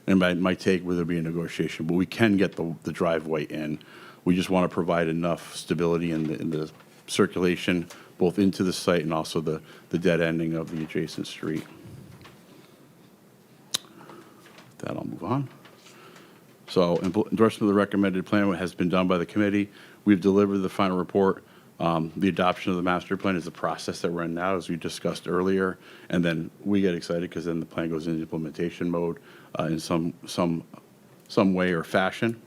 S7: And my take, would there be a negotiation, but we can get the driveway in. We just want to provide enough stability in the circulation, both into the site and also the dead ending of the adjacent street. With that, I'll move on. So endorsement of the recommended plan has been done by the committee. We've delivered the final report. The adoption of the master plan is the process that we're in now, as we discussed earlier. And then we get excited because then the plan goes into implementation mode in some way or fashion.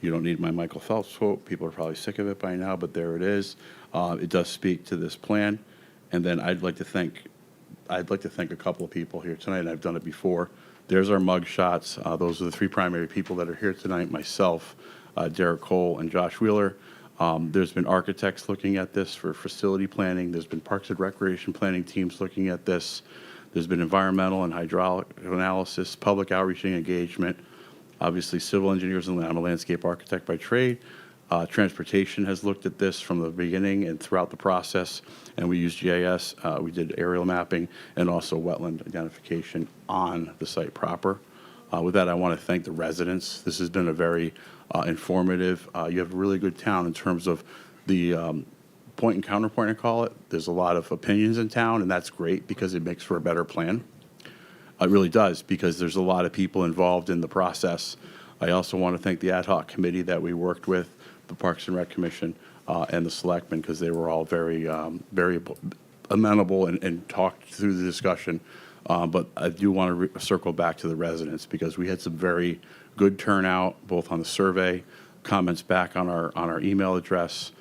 S7: You don't need my Michael Phelps quote. People are probably sick of it by now, but there it is. It does speak to this plan. And then I'd like to thank a couple of people here tonight, and I've done it before. There's our mug shots. Those are the three primary people that are here tonight, myself, Derek Cole, and Josh Wheeler. There's been architects looking at this for facility planning. There's been Parks and Recreation planning teams looking at this. There's been environmental and hydraulic analysis, public outreach and engagement. Obviously, civil engineers, and I'm a landscape architect by trade. Transportation has looked at this from the beginning and throughout the process, and we used GIS. We did aerial mapping and also wetland identification on the site proper. With that, I want to thank the residents. This has been a very informative. You have a really good town in terms of the point and counterpoint, I call it. There's a lot of opinions in town, and that's great because it makes for a better plan. It really does, because there's a lot of people involved in the process. I also want to thank the ad hoc committee that we worked with, the Parks and Rec Commission, and the selectmen, because they were all very amenable and talked through the discussion. But I do want to circle back to the residents, because we had some very good turnout, both on the survey, comments back on our email address,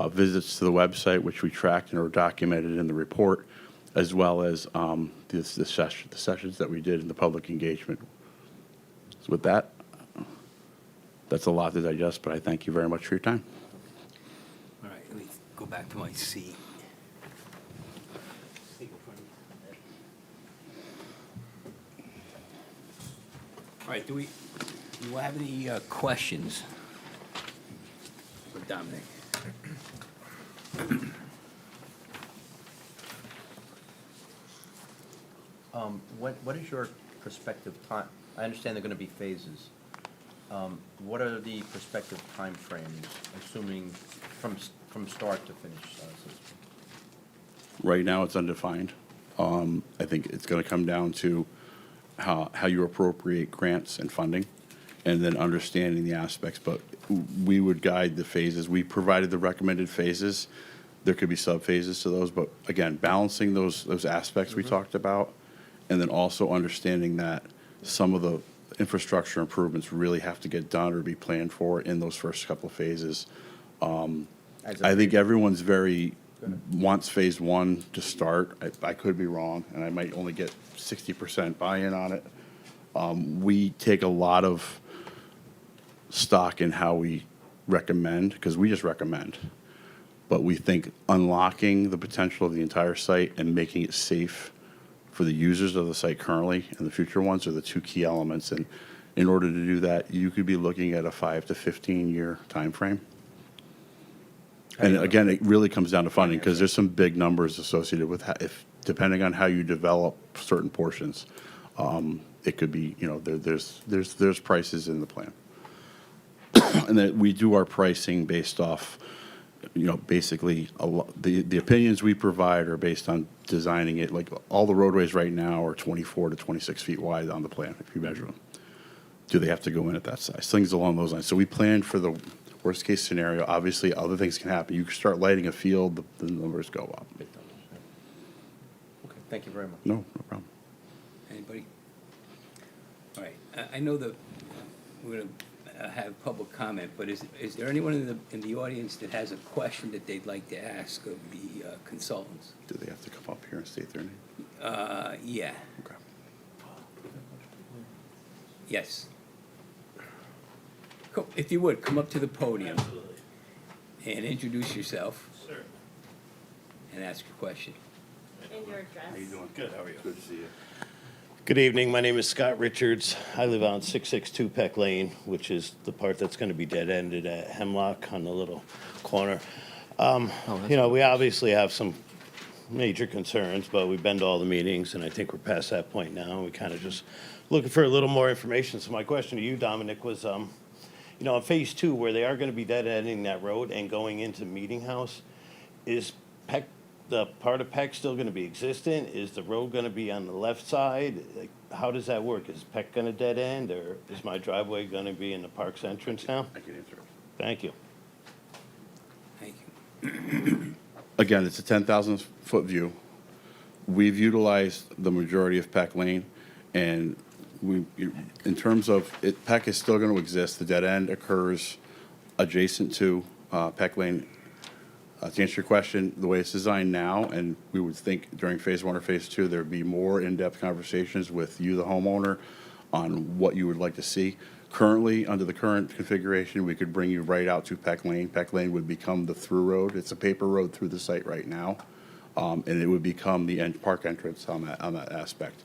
S7: visits to the website, which we tracked and are documented in the report, as well as the sessions that we did in the public engagement. So with that, that's a lot to digest, but I thank you very much for your time.
S1: All right, let me go back to my seat. All right, do you have any questions for Dominic?
S2: What is your prospective time? I understand they're going to be phases. What are the prospective timeframes, assuming from start to finish? So to speak?
S7: Right now, it's undefined. I think it's going to come down to how you appropriate grants and funding, and then understanding the aspects. But we would guide the phases. We provided the recommended phases. There could be sub-phases to those, but again, balancing those aspects we talked about, and then also understanding that some of the infrastructure improvements really have to get done or be planned for in those first couple of phases. I think everyone's wants phase one to start. I could be wrong, and I might only get 60% buy-in on it. We take a lot of stock in how we recommend, because we just recommend. But we think unlocking the potential of the entire site and making it safe for the users of the site currently and the future ones are the two key elements. And in order to do that, you could be looking at a 5 to 15-year timeframe. And again, it really comes down to funding, because there's some big numbers associated with depending on how you develop certain portions. It could be, there's prices in the plan. And then we do our pricing based off basically, the opinions we provide are based on designing it, like, all the roadways right now are 24 to 26 feet wide on the plan, if you measure them. Do they have to go in at that size? Things along those lines. So we planned for the worst-case scenario. Obviously, other things can happen. You can start lighting a field, the numbers go up.
S2: Okay, thank you very much.
S7: No problem.
S1: Anybody? All right, I know that we're gonna have public comment, but is there anyone in the audience that has a question that they'd like to ask of the consultants?
S7: Do they have to come up here and state their name?
S1: Yeah,
S7: Okay.
S1: yes. If you would, come up to the podium
S5: Absolutely.
S1: and introduce yourself
S5: Sure.
S1: and ask your question.
S3: And your address.
S5: Good, how are you?
S7: Good to see you.
S8: Good evening. My name is Scott Richards. I live on 662 Peck Lane, which is the part that's going to be dead-ended at Hemlock on the little corner. We obviously have some major concerns, but we've been to all the meetings, and I think we're past that point now. We kind of just looking for a little more information. So my question to you, Dominic, was, on Phase 2, where they are going to be dead-ending that road and going into Meeting House, is Peck, the part of Peck still gonna be existent? Is the road gonna be on the left side? Like, how does that work? Is Peck gonna dead end, or is my driveway gonna be in the park's entrance now?
S7: I can answer it.
S8: Thank you.
S1: Thank you.
S7: Again, it's a 10,000-foot view. We've utilized the majority of Peck Lane, and in terms of it, Peck is still going to exist. The dead end occurs adjacent to Peck Lane. To answer your question, the way it's designed now, and we would think during Phase 1 or Phase 2, there'd be more in-depth conversations with you, the homeowner, on what you would like to see. Currently, under the current configuration, we could bring you right out to Peck Lane. Peck Lane would become the through road. It's a paper road through the site right now, and it would become the park entrance on that aspect.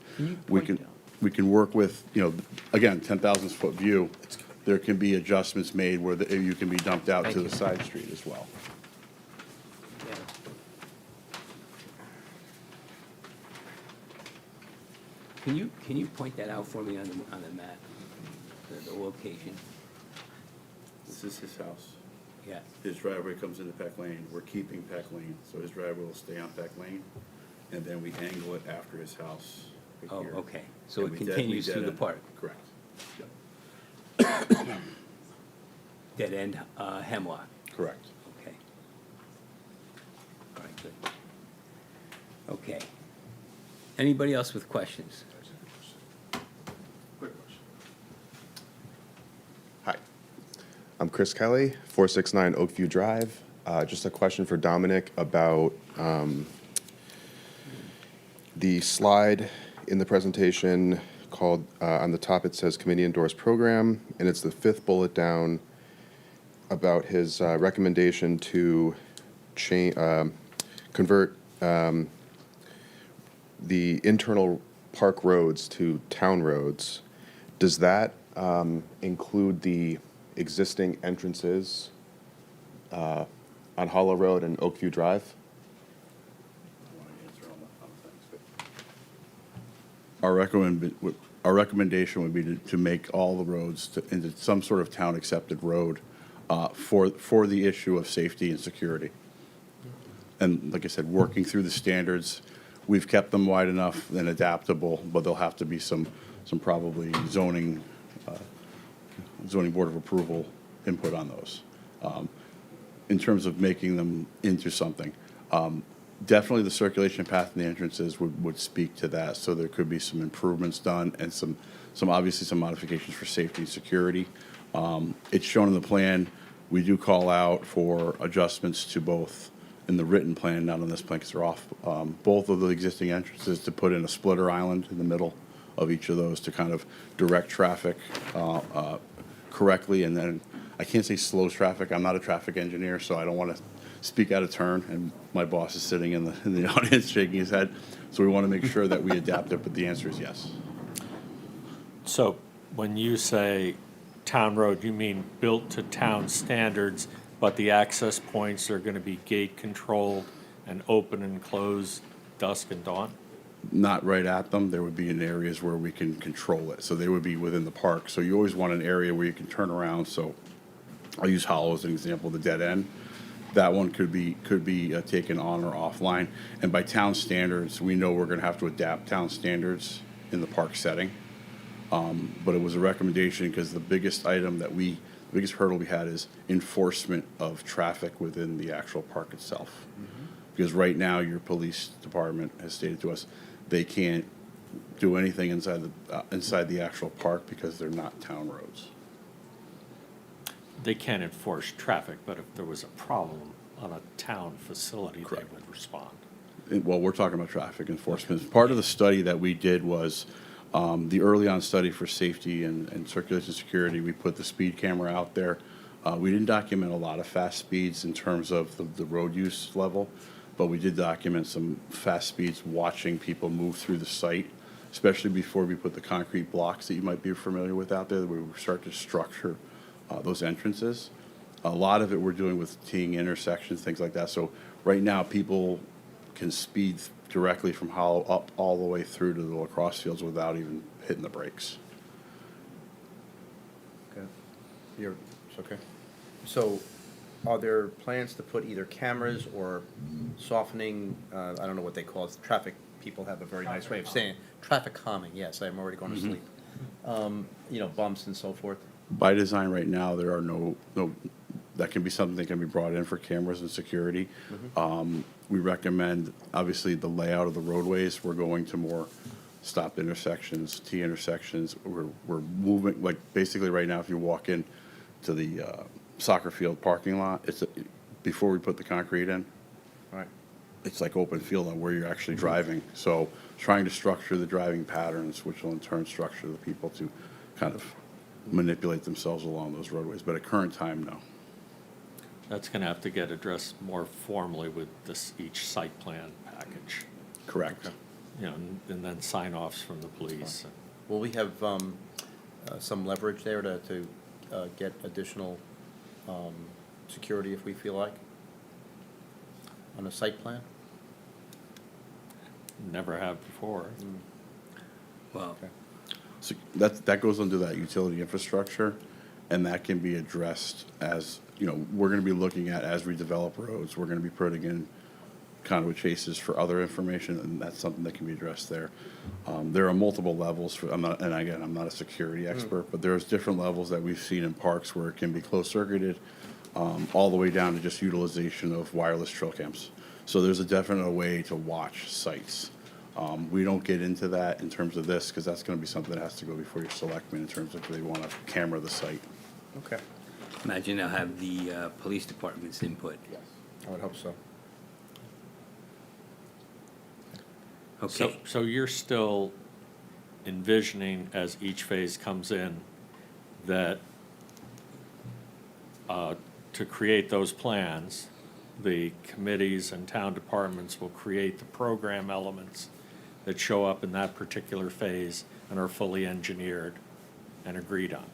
S7: We can work with, again, 10,000-foot view. There can be adjustments made where you can be dumped out
S2: Thank
S7: to
S2: you.
S7: the side street as well.
S1: Can you point that out for me on the map, the location?
S7: This is his house.
S1: Yeah,
S7: His driveway comes into Peck Lane. We're keeping Peck Lane, so his driveway will stay on Peck Lane, and then we angle it after his house. right
S1: oh,
S7: here.
S1: okay, so
S7: And
S1: it
S7: we
S1: continues through the
S7: dead-end.
S1: park,
S7: Correct.
S1: dead end Hemlock,
S7: Correct.
S1: okay. All right, good. Okay. Anybody else with questions?
S9: Hi, I'm Chris Kelly, 469 Oakview Drive. Just a question for Dominic about the slide in the presentation called, on the top it says committee endorsed program, and it's the fifth bullet down about his recommendation to convert the internal park roads to town roads. Does that include the existing entrances on Hollow Road and Oakview Drive?
S7: Our recommendation would be to make all the roads into some sort of town-accepted road for the issue of safety and security. And like I said, working through the standards, we've kept them wide enough and adaptable, but there'll have to be some probably zoning board of approval input on those. In terms of making them into something, definitely the circulation path and the entrances would speak to that, so there could be some improvements done and some obviously some modifications for safety and security. It's shown in the plan. We do call out for adjustments to both in the written plan, not on this plan because they're off, both of the existing entrances to put in a splitter island in the middle of each of those to kind of direct traffic correctly, and then I can't say slows traffic. I'm not a traffic engineer, so I don't want to speak out of turn, and my boss is sitting in the audience shaking his head. So we want to make sure that we adapt it, but the answer is yes.
S4: So when you say town road, you mean built to town standards, but the access points are going to be gate controlled and open and close dusk and dawn?
S7: Not right at them. There would be in areas where we can control it. So they would be within the park. So you always want an area where you can turn around. So I'll use Hollow as an example, the dead end. that one could be taken on or offline. And by town standards, we know we're going to have to adapt town standards in the park setting. But it was a recommendation because the biggest hurdle we had is enforcement of traffic within the actual park itself. Because right now, your police department has stated to us, they can't do anything inside the actual park because they're not town roads.
S4: They can't enforce traffic, but if there was a problem on a town facility, they
S7: Correct.
S4: would respond.
S7: Well, we're talking about traffic enforcement. Part of the study that we did was the early on study for safety and circulation security. We put the speed camera out there. We didn't document a lot of fast speeds in terms of the road use level, but we did document some fast speeds watching people move through the site, especially before we put the concrete blocks that you might be familiar with out there, where we start to structure those entrances. A lot of it we're doing with teeing intersections, things like that. So right now, people can speed directly from Hollow up all the way through to the lacrosse fields without even hitting the brakes.
S2: Okay. It's okay. So are there plans to put either cameras or softening, I don't know what they call it, traffic, people have a very nice way of saying, it. Traffic calming, yes, I'm already going to sleep. Bumps and so forth.
S7: By design right now, there are no, that can be something that can be brought in for cameras and security. We recommend, obviously, the layout of the roadways. We're going to more stopped intersections, T intersections. We're moving, like, basically right now, if you walk in to the soccer field parking lot, before we put the concrete in,
S2: All right.
S7: it's like open field on where you're actually driving. So trying to structure the driving patterns, which will in turn structure the people to kind of manipulate themselves along those roadways. But at current time, no.
S4: That's going to have to get addressed more formally with each site plan package,
S7: Correct.
S4: and then sign-offs from the police.
S2: Will we have some leverage there to get additional security if we feel like on a site plan?
S4: Never have before.
S1: Well,
S2: Okay.
S7: So that goes under that utility infrastructure, and that can be addressed as, we're gonna be looking at, as we develop roads, we're gonna be putting in conduit chases for other information, and that's something that can be addressed there. There are multiple levels I'm not a security expert, but there's different levels that we've seen in parks where it can be closed-circuited, all the way down to just utilization of wireless trail cams. So there's a definite way to watch sites. We don't get into that in terms of this, because that's gonna be something that has to go before your selectmen in terms of if they wanna camera the site.
S2: Okay.
S1: imagine they'll have the police department's input.
S2: Yes. I would hope so.
S1: Okay.
S4: So you're still envisioning, as each phase comes in, that to create those plans, the committees and town departments will create the program elements that show up in that particular phase and are fully engineered and agreed on.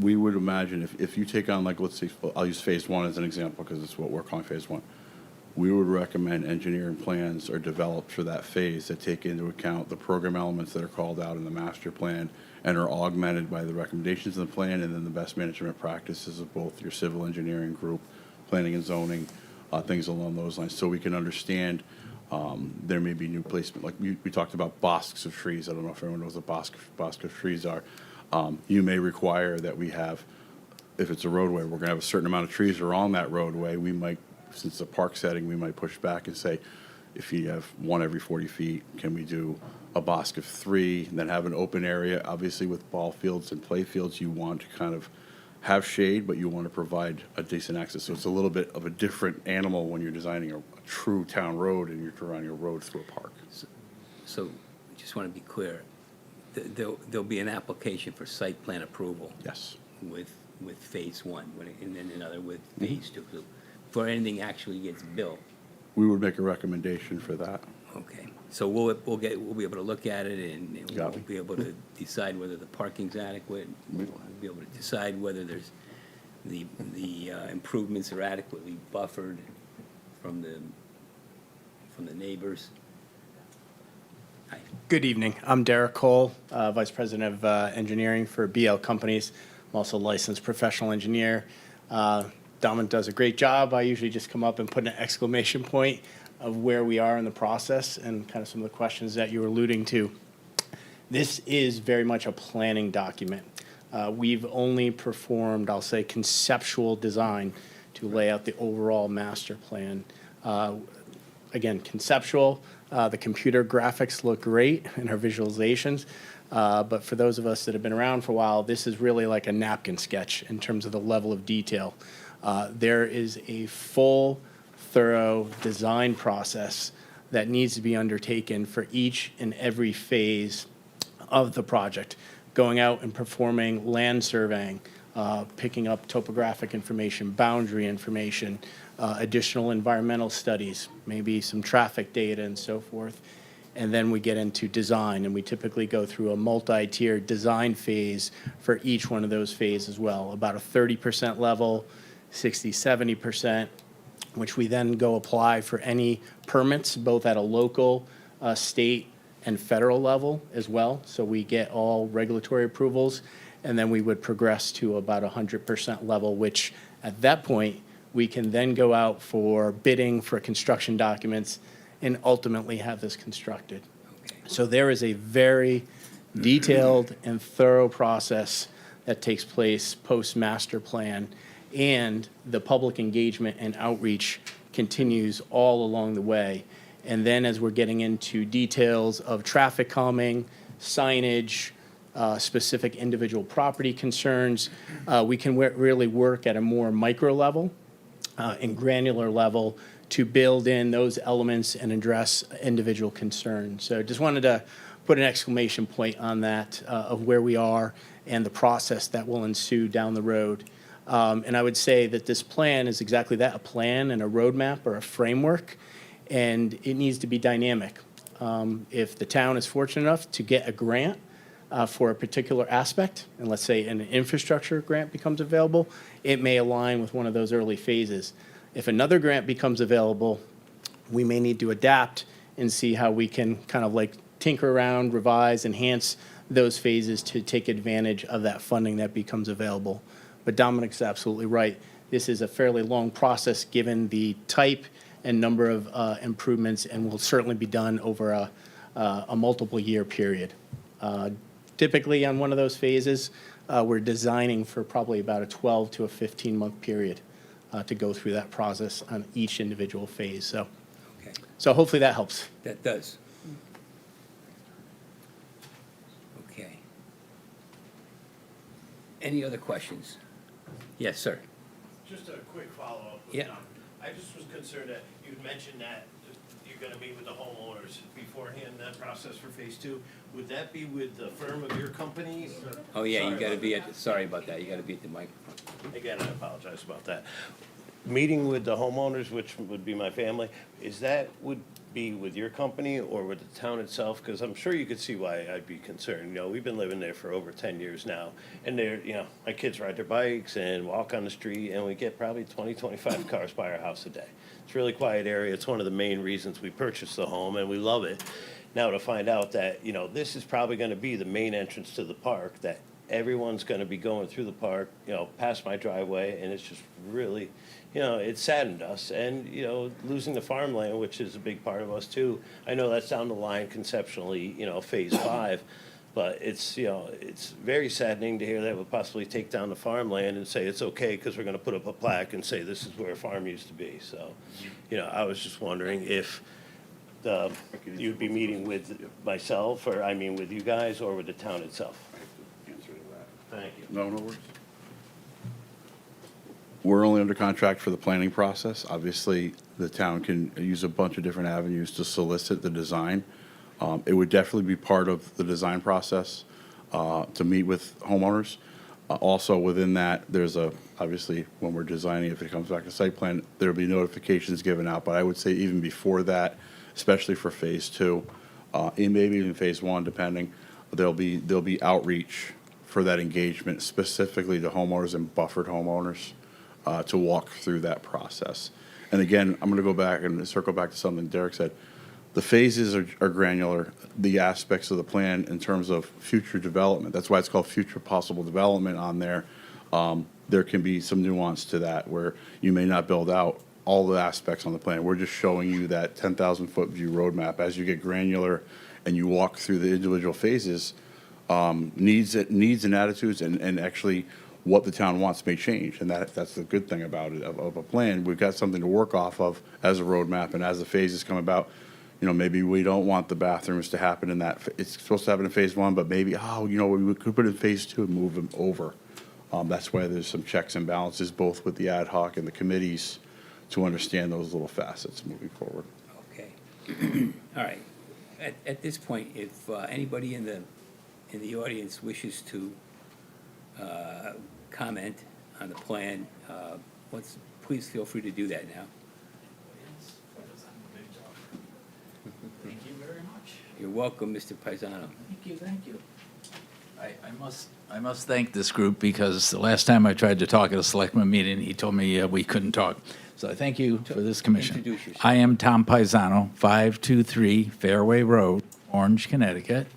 S7: We would imagine if you take on, like, let's see, I'll use phase one as an example, because it's what we're calling phase one. We would recommend engineering plans are developed for that phase that take into account the program elements that are called out in the master plan and are augmented by the recommendations in the plan and then the best management practices of both your civil engineering group, planning and zoning, things along those lines, so we can understand there may be new placement. Like we talked about bosks of trees. I don't know if everyone knows what bosk of trees are. You may require that we have, if it's a roadway, we're gonna have a certain amount of trees are on that roadway. We might, since it's a park setting, we might push back and say, if you have one every 40 feet, can we do a bosk of 3, and then have an open area? Obviously, with ball fields and play fields, you want to kind of have shade, but you want to provide a decent access. So it's a little bit of a different animal when you're designing a true town road and you're drawing a road through a park.
S1: So, just want to be clear, there'll be an application for site plan approval
S7: Yes.
S1: with phase one, and then another with phase two. So before anything actually gets built,
S7: We would make a recommendation for that.
S1: okay. So we'll be able to look at it, and we'll
S7: Copy.
S1: be able to decide whether the parking's adequate. We'll be able to decide whether there's, the improvements are adequately buffered from the neighbors. Hi.
S10: Good evening. I'm Derek Cole, Vice President of Engineering for BL Companies. I'm also a licensed professional engineer. Dominic does a great job. I usually just come up and put an exclamation point of where we are in the process and kind of some of the questions that you were alluding to. This is very much a planning document. We've only performed, I'll say, conceptual design to lay out the overall master plan. Again, conceptual, the computer graphics look great in our visualizations, but for those of us that have been around for a while, this is really like a napkin sketch in terms of the level of detail. There is a full, thorough design process that needs to be undertaken for each and every phase of the project, going out and performing land surveying, picking up topographic information, boundary information, additional environmental studies, maybe some traffic data and so forth. And then we get into design, and we typically go through a multi-tiered design phase for each one of those phases as well, about a 30% level, 60, 70%, which we then go apply for any permits, both at a local, state, and federal level as well. So we get all regulatory approvals, and then we would progress to about 100% level, which at that point, we can then go out for bidding for construction documents and ultimately have this constructed. So there is a very detailed and thorough process that takes place post-master plan, and the public engagement and outreach continues all along the way. And then as we're getting into details of traffic calming, signage, specific individual property concerns, we can really work at a more micro level and granular level to build in those elements and address individual concerns. So just wanted to put an exclamation point on that of where we are and the process that will ensue down the road. And I would say that this plan is exactly that, a plan and a roadmap or a framework, and it needs to be dynamic. If the town is fortunate enough to get a grant for a particular aspect, and let's say an infrastructure grant becomes available, it may align with one of those early phases. If another grant becomes available, we may need to adapt and see how we can kind of like tinker around, revise, enhance those phases to take advantage of that funding that becomes available. But Dominic's absolutely right. This is a fairly long process given the type and number of improvements, and will certainly be done over a multiple year period. Typically on one of those phases, we're designing for probably about a 12 to a 15-month period to go through that process on each individual phase. So,
S1: Okay,
S10: so hopefully that helps.
S1: that does. Okay. Any other questions? Yes, sir.
S8: Just a quick follow-up.
S1: Yeah.
S8: I just was concerned that you'd mentioned that you're gonna meet with the homeowners beforehand, that process for phase two. Would that be with the firm of your company?
S1: Oh, yeah, you
S8: Sorry
S1: gotta
S8: about
S1: be
S8: that.
S1: at, sorry about that, you gotta be at the microphone.
S8: Again, I apologize about that. Meeting with the homeowners, which would be my family, is that would be with your company or with the town itself? Because I'm sure you could see why I'd be concerned. You know, we've been living there for over 10 years now, and they're, you know, my kids ride their bikes and walk on the street, and we get probably 20, 25 cars by our house a day. It's a really quiet area. It's one of the main reasons we purchased the home, and we love it. Now to find out that, you know, this is probably going to be the main entrance to the park, that everyone's going to be going through the park, you know, past my driveway, and it's just really, you know, it saddened us. And, you know, losing the farmland, which is a big part of us too. I know that's down the line conceptually, you know, phase 5, but it's, you know, it's very saddening to hear that we'll possibly take down the farmland and say it's okay because we're going to put up a plaque and say this is where a farm used to be. So, you know, I was just wondering if you'd be meeting with myself, or I mean with you guys, or with the town itself. Thank you.
S7: No worries. We're only under contract for the planning process. Obviously, the town can use a bunch of different avenues to solicit the design. It would definitely be part of the design process to meet with homeowners. Also, within that, there's obviously, when we're designing, if it comes back to site plan, there'll be notifications given out. But I would say even before that, especially for phase 2, and maybe even phase 1, depending, there'll be outreach for that engagement, specifically to homeowners and buffered homeowners, to walk through that process. And again, I'm gonna go back and circle back to something Derek said. The phases are granular, the aspects of the plan in terms of future development. That's why it's called future possible development on there. there can be some nuance to that, where you may not build out all the aspects on the plan. We're just showing you that 10,000-foot view roadmap. As you get granular and you walk through the individual phases, needs and attitudes and actually what the town wants may change. And that's the good thing about it, of a plan. We've got something to work off of as a roadmap, and as the phases come about, maybe we don't want the bathrooms to happen in that, it's supposed to happen in phase one, but maybe, we could put it in phase two and move them over. That's why there's some checks and balances, both with the ad hoc and the committees, to understand those little facets moving forward.
S1: Okay. All right. At this point, if anybody in the audience wishes to comment on the plan, please feel free to do that now.
S11: Thank you very much.
S1: You're welcome, Mr. Paisano.
S11: Thank you. I must thank this group, because the last time I tried to talk at a selectman meeting, he told me we couldn't talk. So I thank you for this commission.
S1: Introduce yourself.
S11: I am Tom Paisano, 523 Fairway Road, Orange, Connecticut.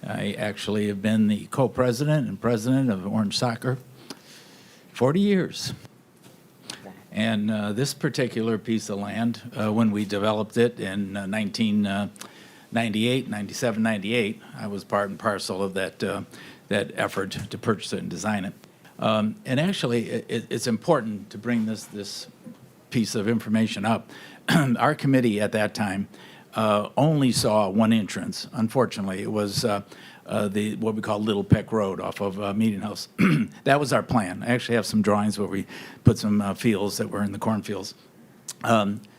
S11: I actually have been the co-president and president of Orange Soccer 40 years. And this particular piece of land, when we developed it in 1998, 97, 98, I was part and parcel of that effort to purchase it and design it. And actually, it's important to bring this piece of information up. Our committee at that time only saw one entrance. Unfortunately, it was what we call Little Peck Road off of Meeting House. That was our plan. I actually have some drawings where we put some fields that were in the cornfields.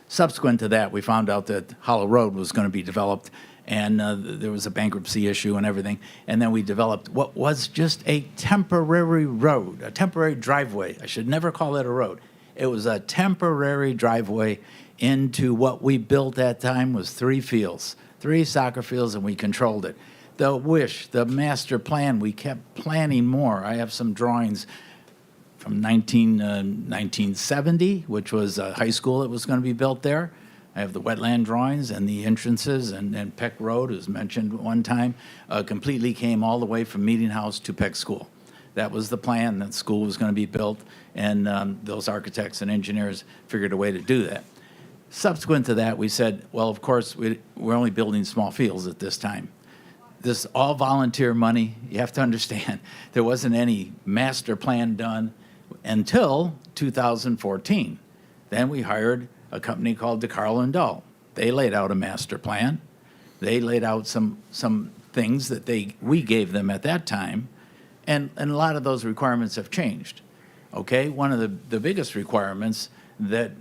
S11: Subsequent to that, we found out that Hollow Road was going to be developed, and there was a bankruptcy issue and everything. And then we developed what was just a temporary road, a temporary driveway. I should never call it a road. It was a temporary driveway into what we built at that time was 3 fields, 3 soccer fields, and we controlled it. The master plan, we kept planning more. I have some drawings from 1970, which was a high school that was going to be built there. I have the wetland drawings and the entrances, and Peck Road, as mentioned one time, completely came all the way from Meeting House to Peck School. That was the plan, that school was going to be built, and those architects and engineers figured a way to do that. Subsequent to that, we said, well, of course, we're only building small fields at this time. This all volunteer money. You have to understand, there wasn't any master plan done until 2014. Then we hired a company called DeCarlo & Dull. They laid out a master plan. They laid out some things that we gave them at that time, and a lot of those requirements have changed. Okay, one of the biggest requirements that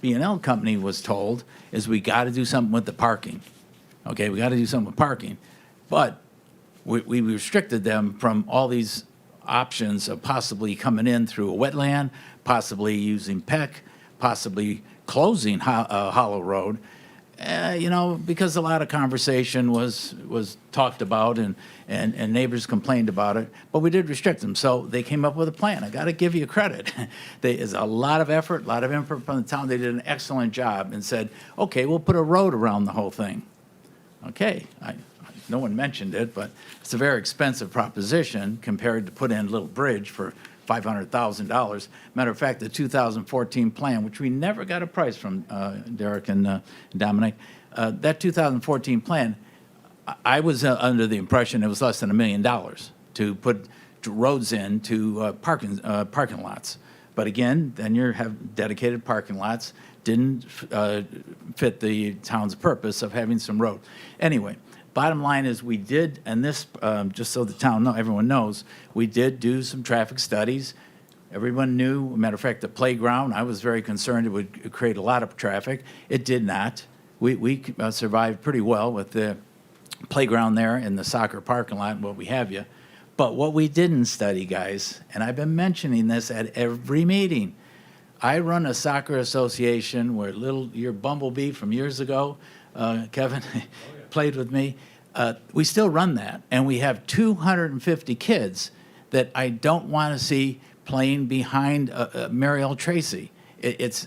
S11: B&L company was told is we got to do something with the parking. Okay, we got to do something with parking. But we restricted them from all these options of possibly coming in through a wetland, possibly using Peck, possibly closing Hollow Road, because a lot of conversation was talked about and neighbors complained about it. But we did restrict them, so they came up with a plan. I got to give you credit. There's a lot of effort, a lot of input from the town. They did an excellent job and said, okay, we'll put a road around the whole thing. Okay, no one mentioned it, but it's a very expensive proposition compared to put in a little bridge for $500,000. Matter of fact, the 2014 plan, which we never got a price from Derek and Dominic, that 2014 plan, I was under the impression it was less than $1 million to put roads in to parking lots. But again, then you have dedicated parking lots, didn't fit the town's purpose of having some road. Anyway, bottom line is we did, and this, just so the town everyone knows, we did do some traffic studies. Everyone knew, matter of fact, the playground, I was very concerned it would create a lot of traffic. It did not. We survived pretty well with the playground there and the soccer parking lot and what we have you. But what we didn't study, guys, and I've been mentioning this at every meeting, I run a soccer association where your Bumblebee from years ago, Kevin, played with me. We still run that, and we have 250 kids that I don't want to see playing behind Mariel Tracy.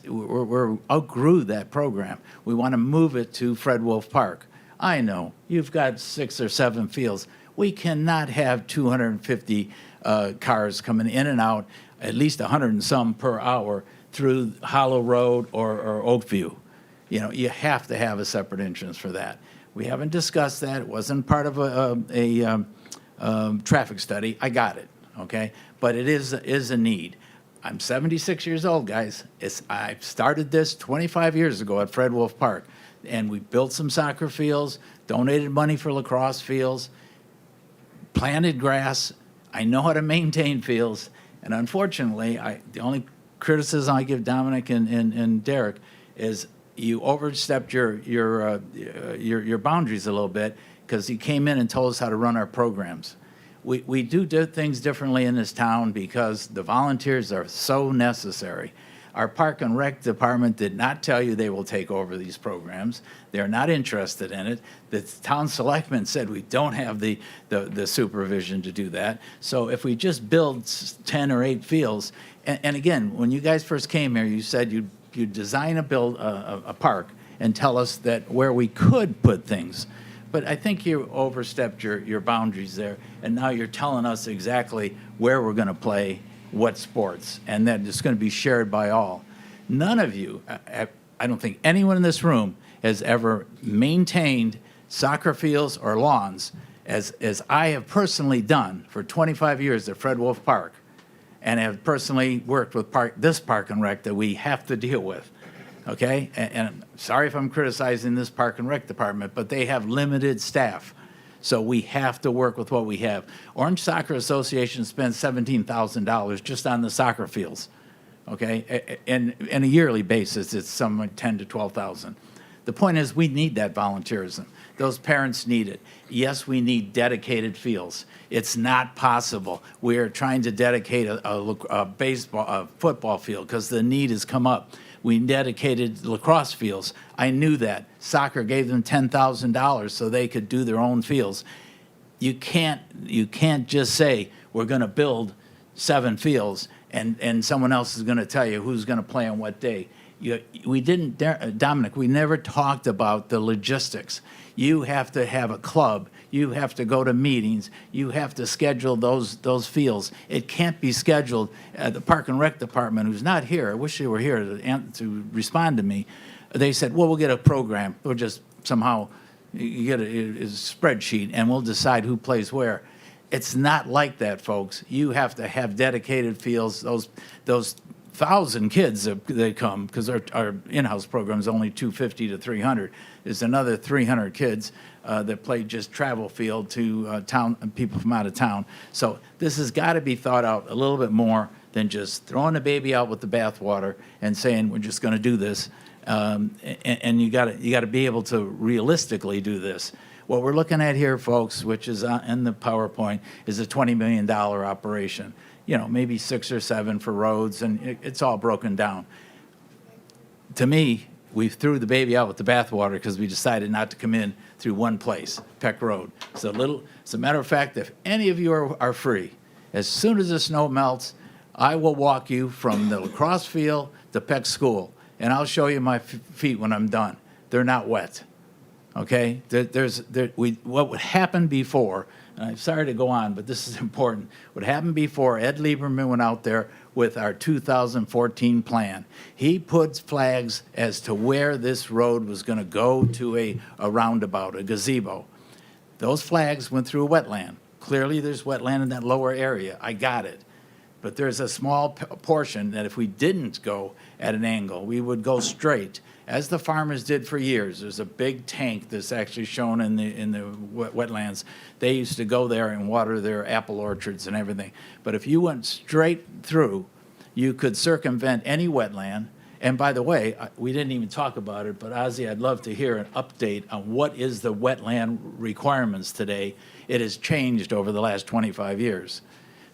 S11: We're outgrew that program. We want to move it to Fred Wolf Park. I know you've got 6 or 7 fields. We cannot have 250 cars coming in and out, at least 100 and some per hour through Hollow Road or Oakview. You know, you have to have a separate entrance for that. We haven't discussed that. It wasn't part of a traffic study. I got it, okay? But it is a need. I'm 76 years old, guys. I started this 25 years ago at Fred Wolf Park, and we built some soccer fields, donated money for lacrosse fields, planted grass. I know how to maintain fields, and unfortunately, the only criticism I give Dominic and Derek is you overstepped your boundaries a little bit because you came in and told us how to run our programs. We do things differently in this town because the volunteers are so necessary. Our Park and Rec department did not tell you they will take over these programs. They're not interested in it. The town selectmen said we don't have the supervision to do that. So if we just build 10 or 8 fields, and again, when you guys first came here, you said you'd design a park and tell us that where we could put things. But I think you overstepped your boundaries there, and now you're telling us exactly where we're going to play what sports, and that it's going to be shared by all. None of you, I don't think anyone in this room has ever maintained soccer fields or lawns as I have personally done for 25 years at Fred Wolf Park, and have personally worked with this Park and Rec that we have to deal with. Okay, and I'm sorry if I'm criticizing this Park and Rec department, but they have limited staff. So we have to work with what we have. Orange Soccer Association spends $17,000 just on the soccer fields, okay? And on a yearly basis, it's somewhere 10 to 12,000. The point is, we need that volunteerism. Those parents need it. Yes, we need dedicated fields. It's not possible. We're trying to dedicate a football field because the need has come up. We dedicated lacrosse fields. I knew that. Soccer gave them $10,000 so they could do their own fields. You can't just say we're going to build 7 fields and someone else is going to tell you who's going to play on what day. We didn't, Dominic, we never talked about the logistics. You have to have a club. You have to go to meetings. You have to schedule those fields. It can't be scheduled. The Park and Rec department, who's not here, I wish they were here to respond to me. They said, well, we'll get a program. We'll just somehow you get a spreadsheet, and we'll decide who plays where. It's not like that, folks. You have to have dedicated fields. Those 1,000 kids that come, because our in-house program is only 250 to 300. There's another 300 kids that play just travel field to people from out of town. So this has got to be thought out a little bit more than just throwing the baby out with the bathwater and saying we're just going to do this. And you got to be able to realistically do this. What we're looking at here, folks, which is in the PowerPoint, is a $20 million operation. You know, maybe 6 or 7 for roads, and it's all broken down. To me, we threw the baby out with the bathwater because we decided not to come in through one place, Peck Road. As a matter of fact, if any of you are free, as soon as the snow melts, I will walk you from the lacrosse field to Peck School, and I'll show you my feet when I'm done. They're not wet, okay? What would happen before, and I'm sorry to go on, but this is important. What happened before, Ed Lieberman went out there with our 2014 plan. He put flags as to where this road was going to go to a roundabout, a gazebo. Those flags went through a wetland. Clearly, there's wetland in that lower area. I got it. But there's a small portion that if we didn't go at an angle, we would go straight, as the farmers did for years. There's a big tank that's actually shown in the wetlands. They used to go there and water their apple orchards and everything. But if you went straight through, you could circumvent any wetland. And by the way, we didn't even talk about it, but Ozzie, I'd love to hear an update on what is the wetland requirements today. It has changed over the last 25 years.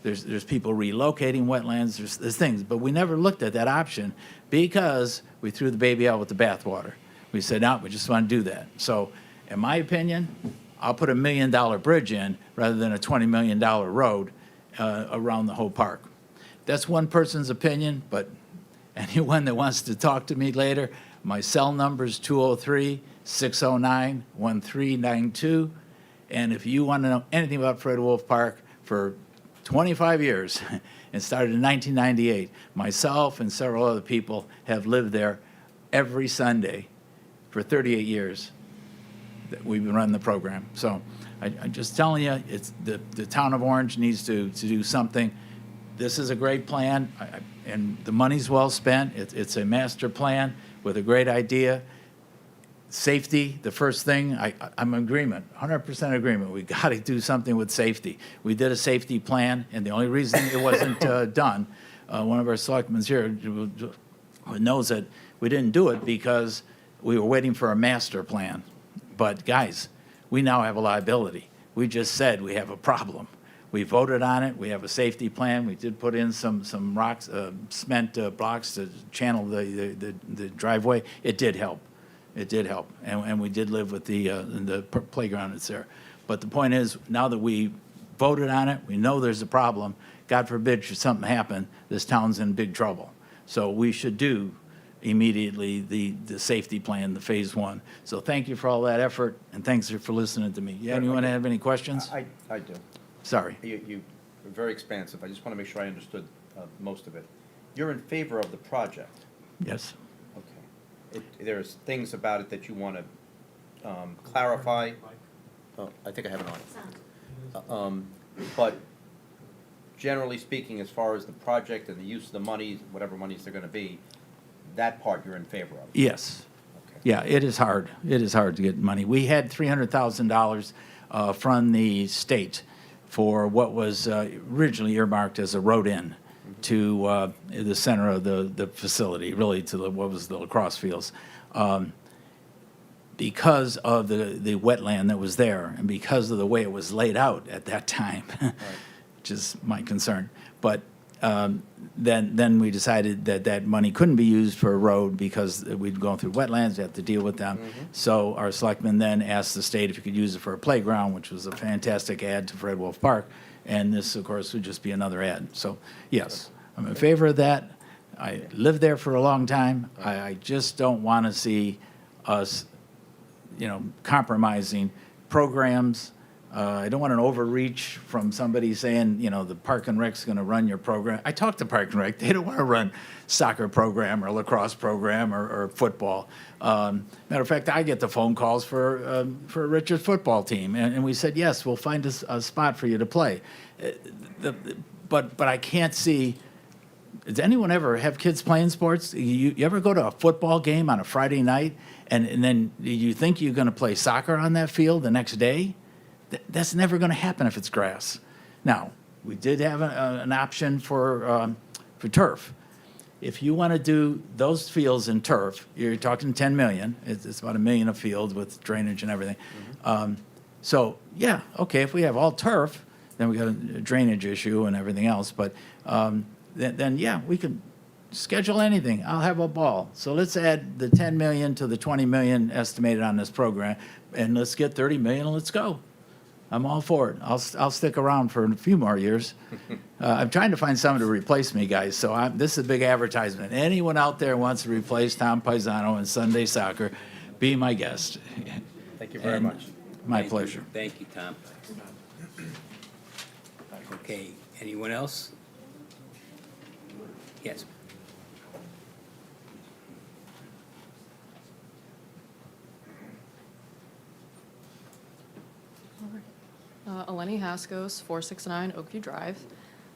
S11: There's people relocating wetlands, there's things, but we never looked at that option because we threw the baby out with the bathwater. We said, no, we just want to do that. So, in my opinion, I'll put $1 million bridge in rather than a $20 million road around the whole park. That's one person's opinion, but anyone that wants to talk to me later, my cell number is 203-609-1392. And if you want to know anything about Fred Wolf Park for 25 years. It started in 1998. Myself and several other people have lived there every Sunday for 38 years that we've been running the program. So I'm just telling you, it's the town of Orange needs to do something. This is a great plan, and the money's well spent. It's a master plan with a great idea. Safety, the first thing, I'm in agreement, 100% agreement. We got to do something with safety. We did a safety plan, and the only reason it wasn't done, one of our selectmen here knows that we didn't do it because we were waiting for a master plan. But guys, we now have a liability. We just said we have a problem. We voted on it. We have a safety plan. We did put in some rocks, cement blocks to channel the driveway. It did help. It did help, and we did live with the playground that's there. But the point is, now that we voted on it, we know there's a problem. God forbid should something happen, this town's in big trouble. So we should do immediately the safety plan, the phase one. So thank you for all that effort, and thanks for listening to me. Yeah, anyone have any questions?
S2: I do. Sorry. You were very expansive. I just want to make sure I understood most of it. You're in favor of the project?
S11: Yes.
S2: Okay. There's things about it that you want to clarify? Oh, I think I have it on. But generally speaking, as far as the project and the use of the money, whatever monies they're going to be, that part you're in favor of?
S11: Yes.
S2: Okay.
S11: Yeah, it is hard. It is hard to get money. We had $300,000 from the state for what was originally earmarked as a road-in to the center of the facility, really to what was the lacrosse fields. Because of the wetland that was there and because of the way it was laid out at that time, which is my concern. But then we decided that money couldn't be used for a road because we'd gone through wetlands, we had to deal with them. So our selectmen then asked the state if you could use it for a playground, which was a fantastic add to Fred Wolf Park. And this, of course, would just be another add. So, yes, I'm in favor of that. I lived there for a long time. I just don't want to see us, compromising programs. I don't want an overreach from somebody saying, the Park and Rec's going to run your program. I talked to Park and Rec. They don't want to run soccer program or lacrosse program or football. Matter of fact, I get the phone calls for a Richards football team, and we said, yes, we'll find a spot for you to play. But I can't see. Does anyone ever have kids playing sports? You ever go to a football game on a Friday night, and then you think you're going to play soccer on that field the next day? That's never going to happen if it's grass. Now, we did have an option for turf. If you want to do those fields in turf, you're talking 10 million. It's about $1 million a field with drainage and everything. So, yeah, okay, if we have all turf, then we got a drainage issue and everything else. But then, yeah, we can schedule anything. I'll have a ball. So let's add the 10 million to the 20 million estimated on this program, and let's get 30 million and let's go. I'm all for it. I'll stick around for a few more years. I'm trying to find someone to replace me, guys. So this is a big advertisement. Anyone out there wants to replace Tom Paisano in Sunday soccer, be my guest.
S2: Thank you very much.
S11: My pleasure.
S1: Thank you, Tom. Okay, anyone else? Yes.
S12: Eleni Haskos, 469 Oakview Drive.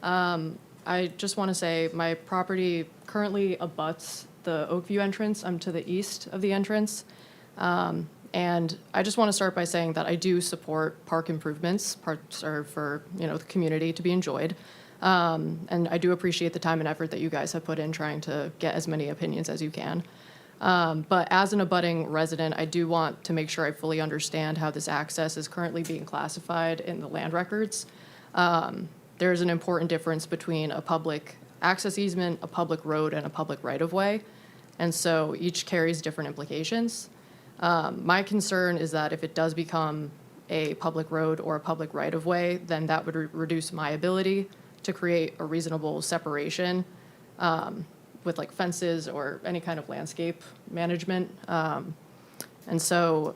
S12: I just want to say my property currently abuts the Oakview entrance. I'm to the east of the entrance. And I just want to start by saying that I do support park improvements. Parks are for, the community to be enjoyed. And I do appreciate the time and effort that you guys have put in trying to get as many opinions as you can. But as an abutting resident, I do want to make sure I fully understand how this access is currently being classified in the land records. There's an important difference between a public access easement, a public road, and a public right-of-way. And so each carries different implications. My concern is that if it does become a public road or a public right-of-way, then that would reduce my ability to create a reasonable separation with like fences or any kind of landscape management. And so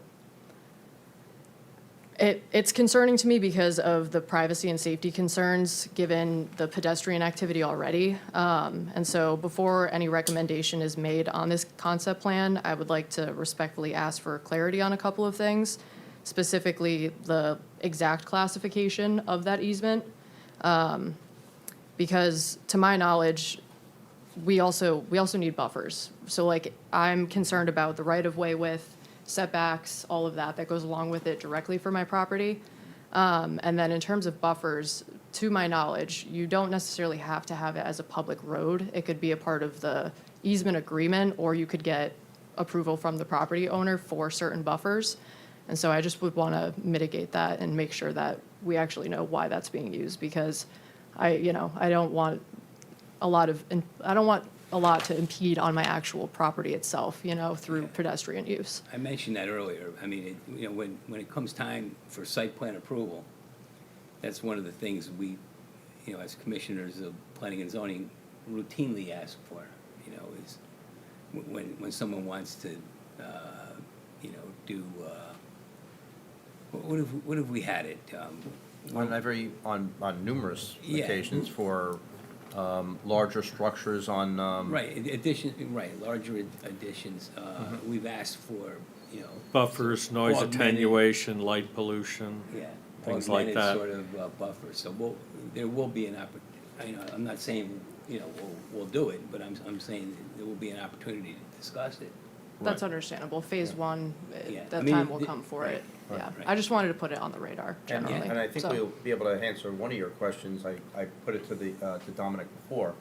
S12: It's concerning to me because of the privacy and safety concerns, given the pedestrian activity already. And so before any recommendation is made on this concept plan, I would like to respectfully ask for clarity on a couple of things, specifically the exact classification of that easement. Because to my knowledge, we also need buffers. So like, I'm concerned about the right-of-way width, setbacks, all of that goes along with it directly for my property. And then in terms of buffers, to my knowledge, you don't necessarily have to have it as a public road. It could be a part of the easement agreement, or you could get approval from the property owner for certain buffers. And so I just would want to mitigate that and make sure that we actually know why that's being used, because I don't want a lot to impede on my actual property itself, through pedestrian use.
S1: I mentioned that earlier. I mean, when it comes time for site plan approval, that's one of the things we, as commissioners of planning and zoning, routinely ask for, is when someone wants to, do, what have we had it?
S2: On numerous
S1: Yeah.
S2: occasions for larger structures on.
S1: Larger additions. We've asked for,
S4: Buffers, noise
S1: augmented-
S4: attenuation, light pollution,
S1: Yeah.
S4: things like
S1: augmented
S4: that.
S1: sort of buffer, so there will be an I'm not saying, we'll do it, but I'm saying that there will be an opportunity to discuss it.
S12: That's understandable. Phase one,
S1: Yeah.
S12: the
S1: I mean,
S12: time will come for
S1: right,
S12: it. Yeah.
S1: right.
S12: I just wanted to put it on the radar
S2: And
S12: generally.
S2: and I think
S12: So-
S2: we'll be able to answer one of your questions, I put it to Dominic before,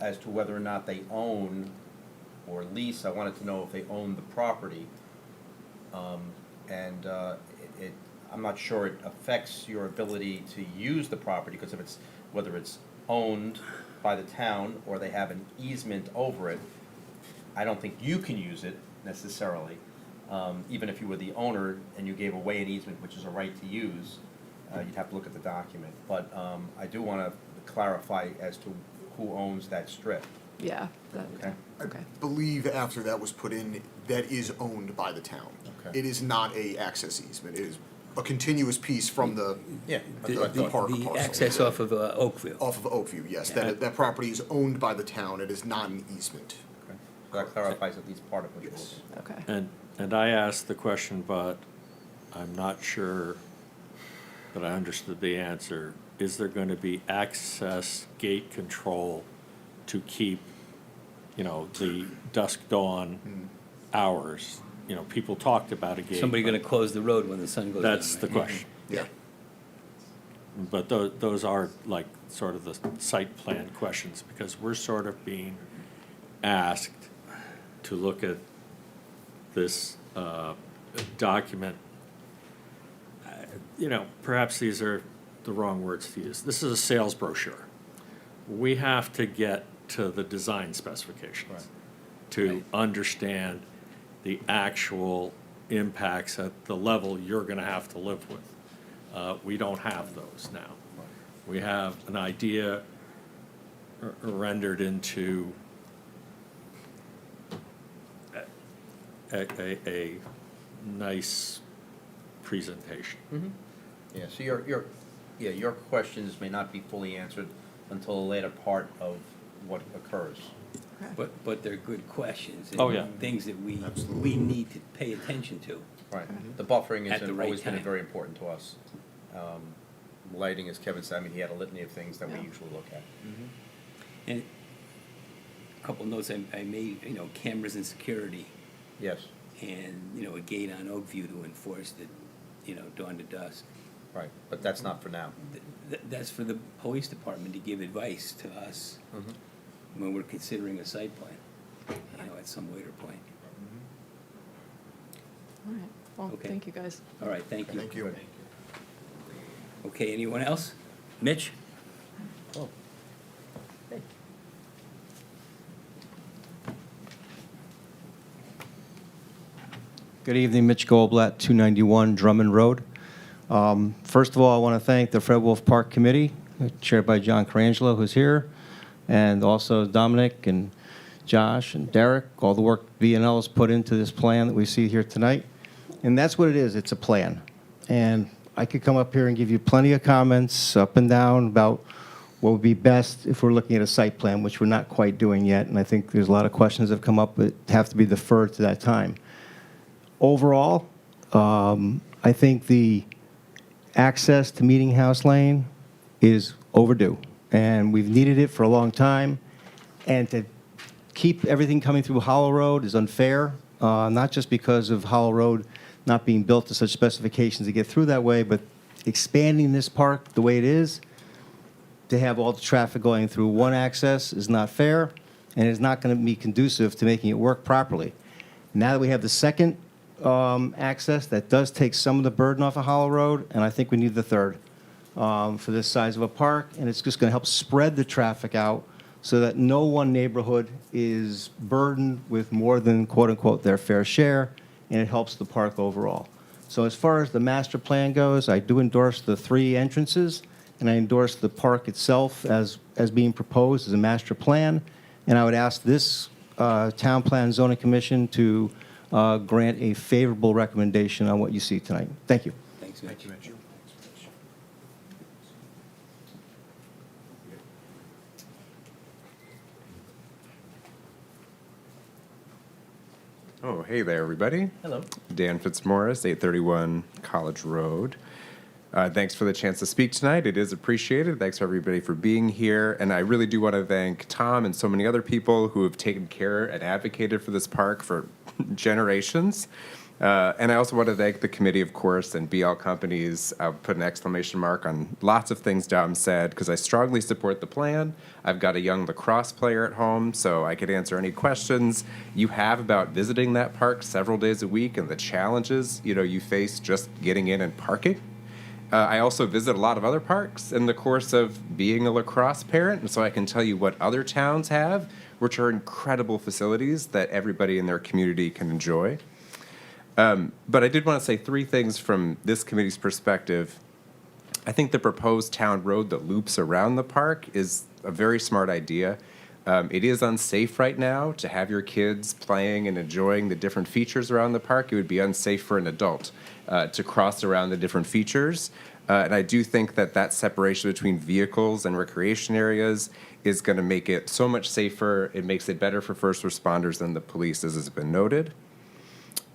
S2: as to whether or not they own or lease. I wanted to know if they own the property. And I'm not sure it affects your ability to use the property, because whether it's owned by the town or they have an easement over it, I don't think you can use it necessarily. Even if you were the owner and you gave away an easement, which is a right to use, you'd have to look at the document. But I do want to clarify as to who owns that strip.
S12: Yeah.
S2: Okay.
S12: Okay.
S6: Believe after that was put in, that is owned by the town.
S2: Okay.
S6: It is not a access easement, it is a continuous piece from the
S2: Yeah.
S1: The
S2: that's what I thought.
S6: park parcel.
S1: access off of Oakville.
S6: Off of Oakview, yes,
S1: Yeah.
S6: that property is owned by the town, it is not an easement.
S2: Okay. So that clarifies at least part of what you're
S6: Yes.
S2: looking at.
S12: Okay.
S4: And I asked the question, but I'm not sure that I understood the answer. Is there going to be access gate control to keep, the dusk dawn hours? People talked about a gate.
S1: Somebody
S4: but
S1: gonna close the road when the sun goes down,
S4: That's the
S1: right?
S4: question.
S6: Yeah.
S4: But those are like sort of the site plan questions, because we're sort of being asked to look at this document. Perhaps these are the wrong words to use. This is a sales brochure. We have to get to the design specifications to understand the actual impacts at the level you're gonna have to live with. We don't have those now. We have an idea rendered into a nice presentation.
S2: Yeah, so your questions may not be fully answered until a later part of what occurs.
S1: But they're good questions.
S4: Oh,
S1: and
S4: yeah.
S1: Things that we need to pay attention to.
S2: Right. The buffering
S1: At
S2: has
S1: the right
S2: always been
S1: time.
S2: very important to us. Lighting, as Kevin said, he had a litany of things that we
S12: Yeah.
S2: usually look at.
S1: And a couple notes I made, cameras and security,
S2: Yes,
S1: and, a gate on Oakview to enforce the, dawn to dusk.
S2: right, but that's not for now.
S1: That's for the police department to give advice to us when we're considering a site plan, at some later point.
S12: All right. Well,
S1: Okay.
S12: thank you, guys.
S1: All right, thank you.
S6: Thank you.
S1: Okay, anyone else? Mitch?
S2: Oh.
S13: Good evening, Mitch Goldblatt, 291 Drummond Road. First of all, I want to thank the Fred Wolf Park Committee, chaired by John Carangelo, who's here, and also Dominic and Josh and Derek, all the work B&L has put into this plan that we see here tonight. And that's what it is, it's a plan. and I could come up here and give you plenty of comments up and down about what would be best if we're looking at a site plan, which we're not quite doing yet, and I think there's a lot of questions that have come up that have to be deferred to that time. Overall, I think the access to Meeting House Lane is overdue, and we've needed it for a long time, and to keep everything coming through Hollow Road is unfair, not just because of Hollow Road not being built to such specifications to get through that way, but expanding this park the way it is, to have all the traffic going through one access is not fair, and is not going to be conducive to making it work properly. Now that we have the second access, that does take some of the burden off of Hollow Road, and I think we need the third for this size of a park, and it's just going to help spread the traffic out so that no one neighborhood is burdened with more than quote-unquote their fair share, and it helps the park overall. So as far as the master plan goes, I do endorse the 3 entrances, and I endorse the park itself as being proposed as a master plan, and I would ask this Town Plan Zoning Commission to grant a favorable recommendation on what you see tonight. Thank you.
S1: Thanks, Mitch.
S14: Oh, hey there, everybody.
S2: Hello.
S14: Dan Fitzmaurice, 831 College Road. Thanks for the chance to speak tonight. It is appreciated. Thanks for everybody for being here. And I really do want to thank Tom and so many other people who have taken care and advocated for this park for generations. And I also want to thank the committee, of course, and BL Companies. I'll put an exclamation mark on lots of things Dom said, because I strongly support the plan. I've got a young lacrosse player at home, so I could answer any questions you have about visiting that park several days a week and the challenges, you face just getting in and parking. I also visit a lot of other parks in the course of being a lacrosse parent, and so I can tell you what other towns have, which are incredible facilities that everybody in their community can enjoy. But I did want to say 3 things from this committee's perspective. I think the proposed town road that loops around the park is a very smart idea. It is unsafe right now to have your kids playing and enjoying the different features around the park. It would be unsafe for an adult to cross around the different features. And I do think that separation between vehicles and recreation areas is going to make it so much safer. It makes it better for first responders and the police, as has been noted.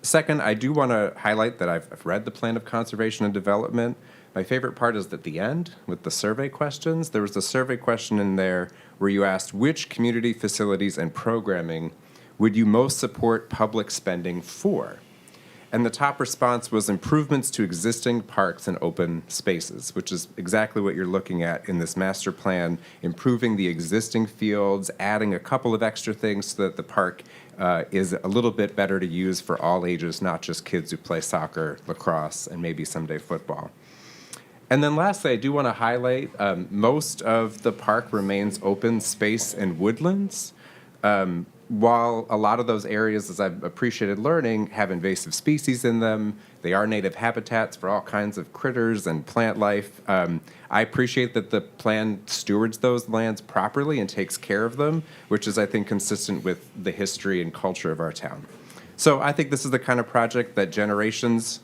S14: Second, I do want to highlight that I've read the Plan of Conservation and Development. My favorite part is at the end with the survey questions. There was a survey question in there where you asked which community facilities and programming would you most support public spending for? And the top response was improvements to existing parks and open spaces, which is exactly what you're looking at in this master plan, improving the existing fields, adding a couple of extra things so that the park is a little bit better to use for all ages, not just kids who play soccer, lacrosse, and maybe someday football. And then lastly, I do want to highlight most of the park remains open space and woodlands. While a lot of those areas, as I've appreciated learning, have invasive species in them, they are native habitats for all kinds of critters and plant life. I appreciate that the plan stewards those lands properly and takes care of them, which is, I think, consistent with the history and culture of our town. So I think this is the kind of project that generations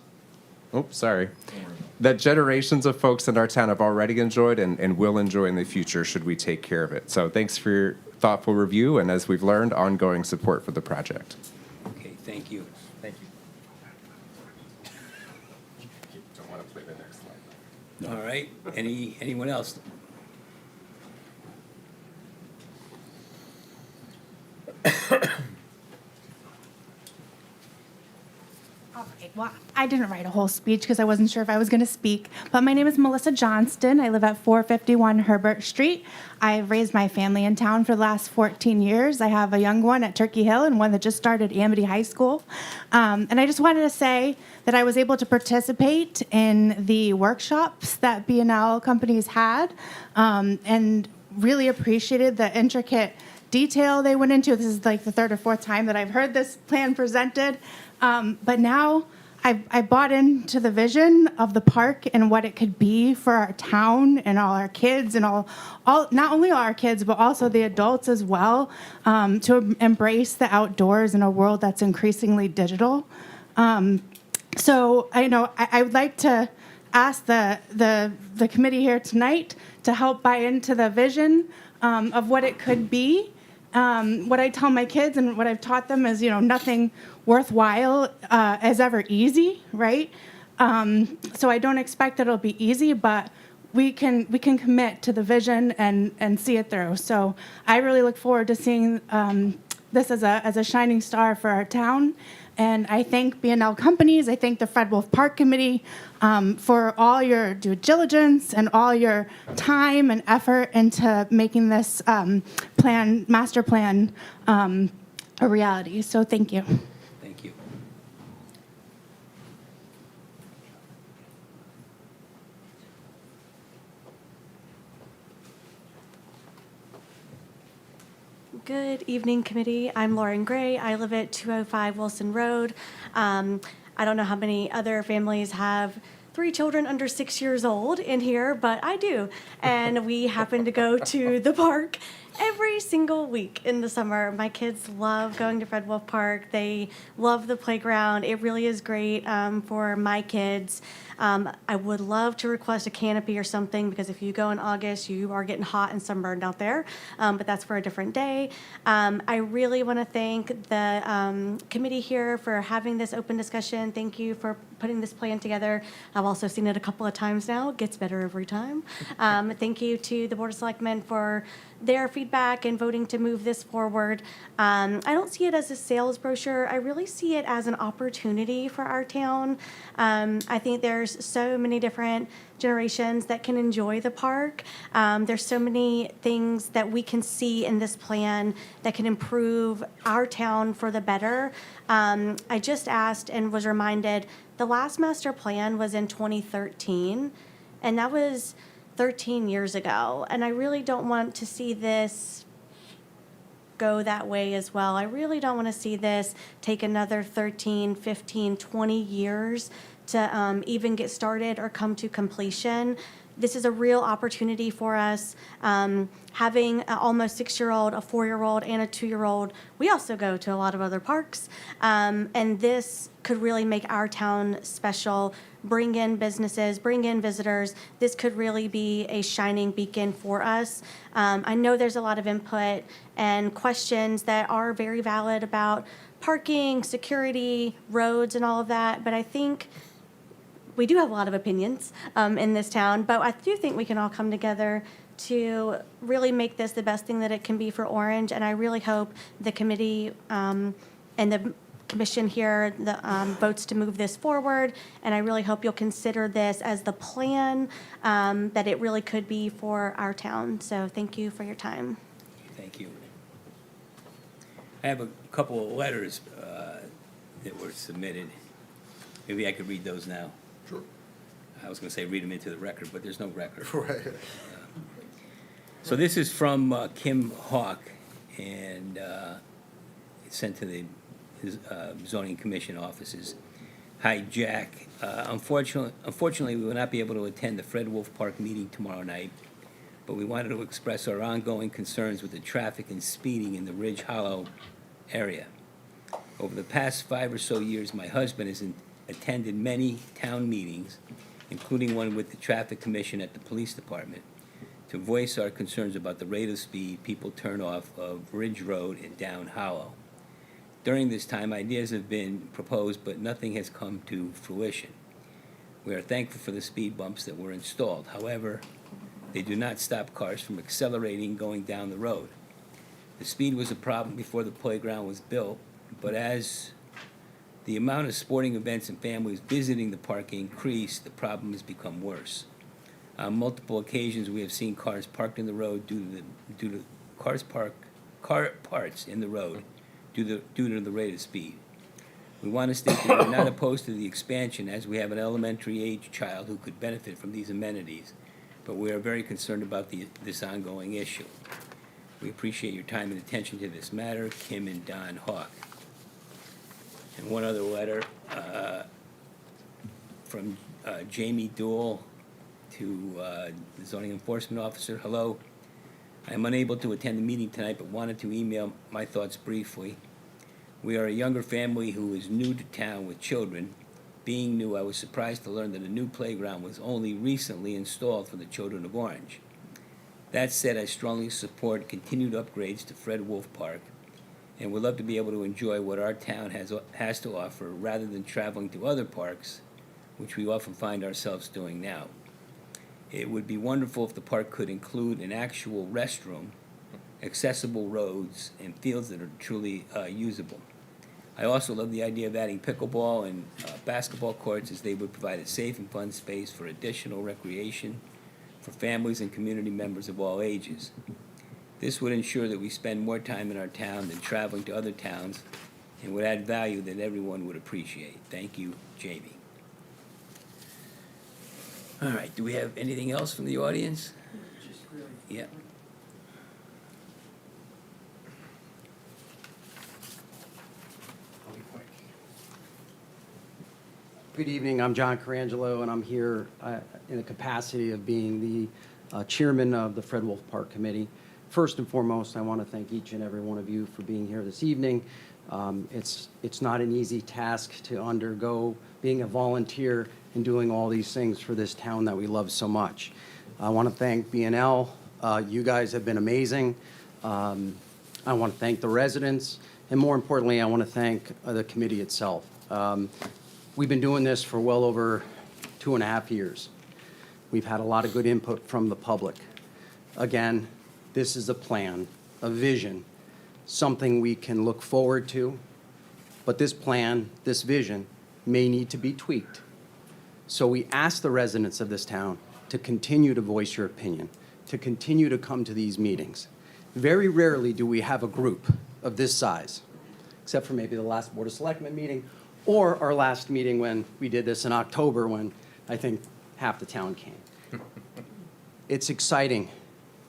S14: of folks in our town have already enjoyed and will enjoy in the future should we take care of it. So thanks for your thoughtful review, and as we've learned, ongoing support for the project.
S1: Okay, thank you.
S2: Thank you.
S14: Don't want to play the next slide.
S1: All right, anyone else?
S15: All right. Well, I didn't write a whole speech because I wasn't sure if I was going to speak. But my name is Melissa Johnston. I live at 451 Herbert Street. I've raised my family in town for the last 14 years. I have a young one at Turkey Hill and one that just started Amity High School. And I just wanted to say that I was able to participate in the workshops that B&L Companies had and really appreciated the intricate detail they went into. This is like the 3rd or 4th time that I've heard this plan presented. But now I bought into the vision of the park and what it could be for our town and all our kids and all not only all our kids, but also the adults as well, to embrace the outdoors in a world that's increasingly digital. So I would like to ask the committee here tonight to help buy into the vision of what it could be. What I tell my kids and what I've taught them is, nothing worthwhile is ever easy, right? So I don't expect that it'll be easy, but we can commit to the vision and see it through. So I really look forward to seeing this as a shining star for our town. And I thank B&L Companies, I thank the Fred Wolf Park Committee for all your due diligence and all your time and effort into making this master plan a reality. So thank you.
S1: Thank you.
S3: Good evening, committee. I'm Lauren Gray. I live at 205 Wilson Road. I don't know how many other families have 3 children under 6 years old in here, but I do. And we happen to go to the park every single week in the summer. My kids love going to Fred Wolf Park. They love the playground. It really is great for my kids. I would love to request a canopy or something, because if you go in August, you are getting hot and sunburned out there, but that's for a different day. I really want to thank the committee here for having this open discussion. Thank you for putting this plan together. I've also seen it a couple of times now. It gets better every time. Thank you to the Board of Selectmen for their feedback and voting to move this forward. I don't see it as a sales brochure. I really see it as an opportunity for our town. I think there's so many different generations that can enjoy the park. There's so many things that we can see in this plan that can improve our town for the better. I just asked and was reminded, the last master plan was in 2013, and that was 13 years ago. And I really don't want to see this go that way as well. I really don't want to see this take another 13, 15, 20 years to even get started or come to completion. This is a real opportunity for us. Having an almost 6-year-old, a 4-year-old, and a 2-year-old, we also go to a lot of other parks. And this could really make our town special, bring in businesses, bring in visitors. This could really be a shining beacon for us. I know there's a lot of input and questions that are very valid about parking, security, roads, and all of that, but I think we do have a lot of opinions in this town, but I do think we can all come together to really make this the best thing that it can be for Orange. And I really hope the committee and the commission here votes to move this forward. And I really hope you'll consider this as the plan that it really could be for our town. So thank you for your time.
S1: Thank you. I have a couple of letters that were submitted. Maybe I could read those now.
S6: Sure.
S1: I was going to say read them into the record, but there's no record.
S6: Right.
S1: So this is from Kim Hawk, and it's sent to the zoning commission offices. Hi, Jack. Unfortunately, we will not be able to attend the Fred Wolf Park meeting tomorrow night, but we wanted to express our ongoing concerns with the traffic and speeding in the Ridge Hollow area. Over the past 5 or so years, my husband has attended many town meetings, including one with the Traffic Commission at the Police Department, to voice our concerns about the rate of speed people turn off of Ridge Road and down Hollow. During this time, ideas have been proposed, but nothing has come to fruition. We are thankful for the speed bumps that were installed. However, they do not stop cars from accelerating going down the road. The speed was a problem before the playground was built, but as the amount of sporting events and families visiting the park increased, the problem has become worse. On multiple occasions, we have seen cars parked in the road due to car parts in the road due to the rate of speed. We want to state that we are not opposed to the expansion, as we have an elementary age child who could benefit from these amenities, but we are very concerned about this ongoing issue. We appreciate your time and attention to this matter. Kim and Don Hawk. And one other letter from Jamie Dool to the zoning enforcement officer. Hello. I am unable to attend the meeting tonight, but wanted to email my thoughts briefly. We are a younger family who is new to town with children Being new, I was surprised to learn that a new playground was only recently installed for the children of Orange. That said, I strongly support continued upgrades to Fred Wolf Park and would love to be able to enjoy what our town has to offer rather than traveling to other parks, which we often find ourselves doing now. It would be wonderful if the park could include an actual restroom, accessible roads, and fields that are truly usable. I also love the idea of adding pickleball and basketball courts, as they would provide a safe and fun space for additional recreation for families and community members of all ages. This would ensure that we spend more time in our town than traveling to other towns and would add value that everyone would appreciate. Thank you, Jamie. All right, do we have anything else from the audience? Yeah.
S16: Good evening, I'm John Carangelo, and I'm here in the capacity of being the chairman of the Fred Wolf Park Committee. First and foremost, I want to thank each and every one of you for being here this evening. It's not an easy task to undergo being a volunteer and doing all these things for this town that we love so much. I want to thank BNL. You guys have been amazing. I want to thank the residents, and more importantly, I want to thank the committee itself. We've been doing this for well over 2.5 years. We've had a lot of good input from the public. Again, this is a plan, a vision, something we can look forward to, but this plan, this vision, may need to be tweaked. So we ask the residents of this town to continue to voice your opinion, to continue to come to these meetings. Very rarely do we have a group of this size, except for maybe the last Board of Selectmen meeting, or our last meeting when we did this in October, when I think half the town came. It's exciting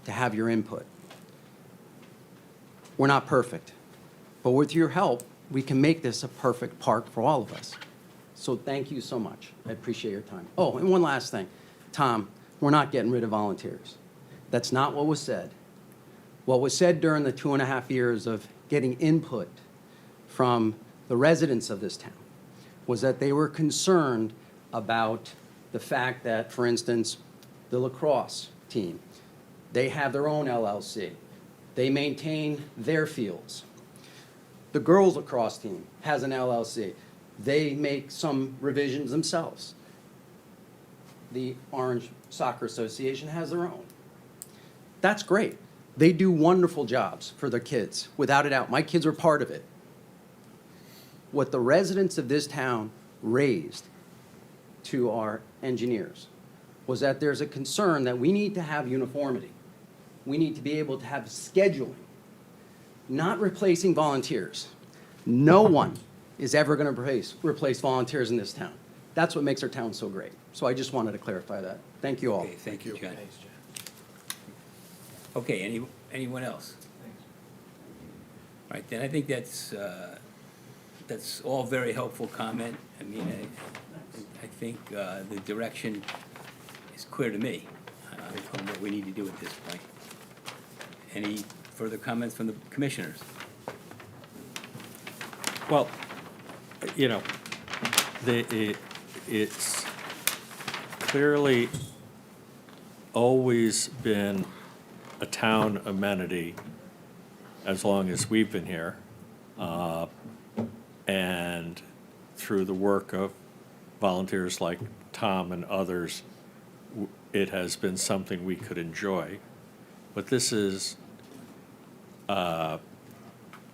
S16: to have your input. We're not perfect, but with your help, we can make this a perfect park for all of us. So thank you so much. I appreciate your time. Oh, and one last thing. Tom, we're not getting rid of volunteers. That's not what was said. What was said during the 2.5 years of getting input from the residents of this town was that they were concerned about the fact that, for instance, the lacrosse team, they have their own LLC. They maintain their fields. The girls lacrosse team has an LLC. They make some revisions themselves. The Orange Soccer Association has their own. That's great. They do wonderful jobs for their kids, without a doubt. My kids were part of it. What the residents of this town raised to our engineers was that there's a concern that we need to have uniformity. We need to be able to have scheduling, not replacing volunteers. No one is ever going to replace volunteers in this town. That's what makes our town so great. So I just wanted to clarify that. Thank you all.
S1: Okay, thank you, John. Okay, anyone else? All right, then I think that's all very helpful comment. I mean, I think the direction is clear to me on what we need to do at this point. Any further comments from the commissioners?
S4: Well, you know, it's clearly always been a town amenity as long as we've been here. And through the work of volunteers like Tom and others, it has been something we could enjoy. But this is,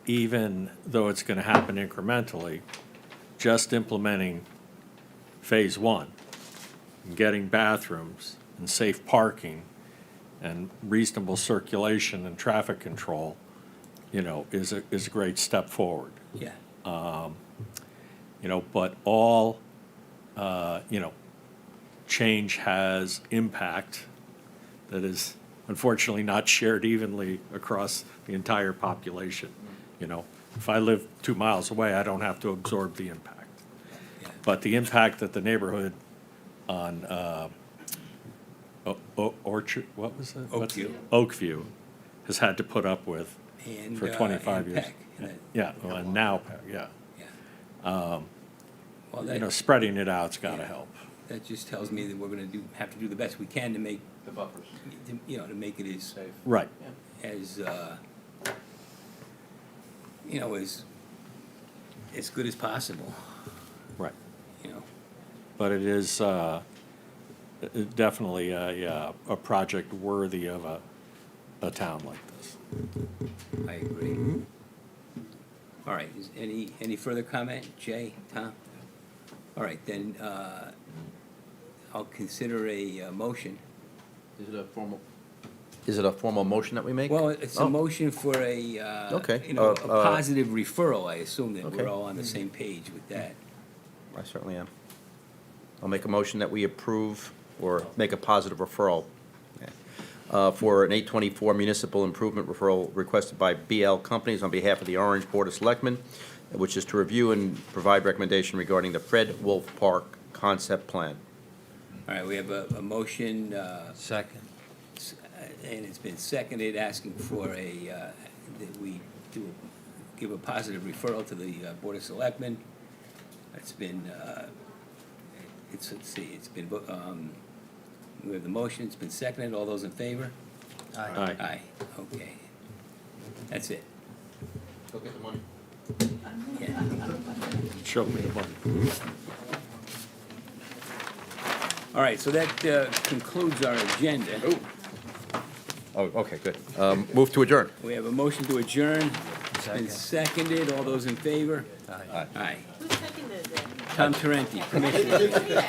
S4: even though it's going to happen incrementally, just implementing phase one, and getting bathrooms and safe parking and reasonable circulation and traffic control, you know, is a great step forward.
S1: Yeah.
S4: You know, but all, you know, change has impact that is unfortunately not shared evenly across the entire population. You know, if I live 2 miles away, I don't have to absorb the impact. But the impact that the neighborhood on Orchard, what was it?
S1: Oakview.
S4: Oakview has had to put up with
S1: And,
S4: for 25
S1: and
S4: years.
S1: Peck.
S4: Yeah, well, and now, Peck, yeah.
S1: Well,
S4: you know,
S1: that,
S4: spreading it out's gotta help.
S1: that just tells me that we're gonna have to do the best we can to make,
S2: The buffers.
S1: you know, to make it as,
S4: Right.
S1: as, you know, as good as possible,
S4: Right.
S1: you know.
S4: But it is definitely a project worthy of a town like this.
S1: I agree. All right, is any further comment? Jay, Tom? All right, then, I'll consider a motion.
S2: Is it a formal motion that we make?
S1: Well, it's a
S2: Oh.
S1: motion for a,
S2: Okay,
S1: you know, a
S2: uh,
S1: positive referral. I assume that
S2: okay.
S1: we're all on the same page with that.
S2: I certainly am. I'll make a motion that we approve or make a positive referral for an 824 municipal improvement referral requested by BL Companies on behalf of the Orange Board of Selectmen, which is to review and provide recommendation regarding the Fred Wolf Park concept plan.
S1: All right, we have a motion,
S2: Second.
S1: and it's been seconded, asking for that we give a positive referral to the Board of Selectmen. It's been, let's see, it's been, we have the motion, it's been seconded, all those in favor?
S4: Aye.
S1: Aye, okay. That's it.
S2: Go get the money.
S1: Yeah.
S4: Show me the money.
S1: All right, so that concludes our agenda.
S2: Oh, okay, good. Move to adjourn.
S1: We have a motion to adjourn. It's been seconded. All those in favor?
S2: Aye.
S1: Aye. Tom Tarenti, Commissioner.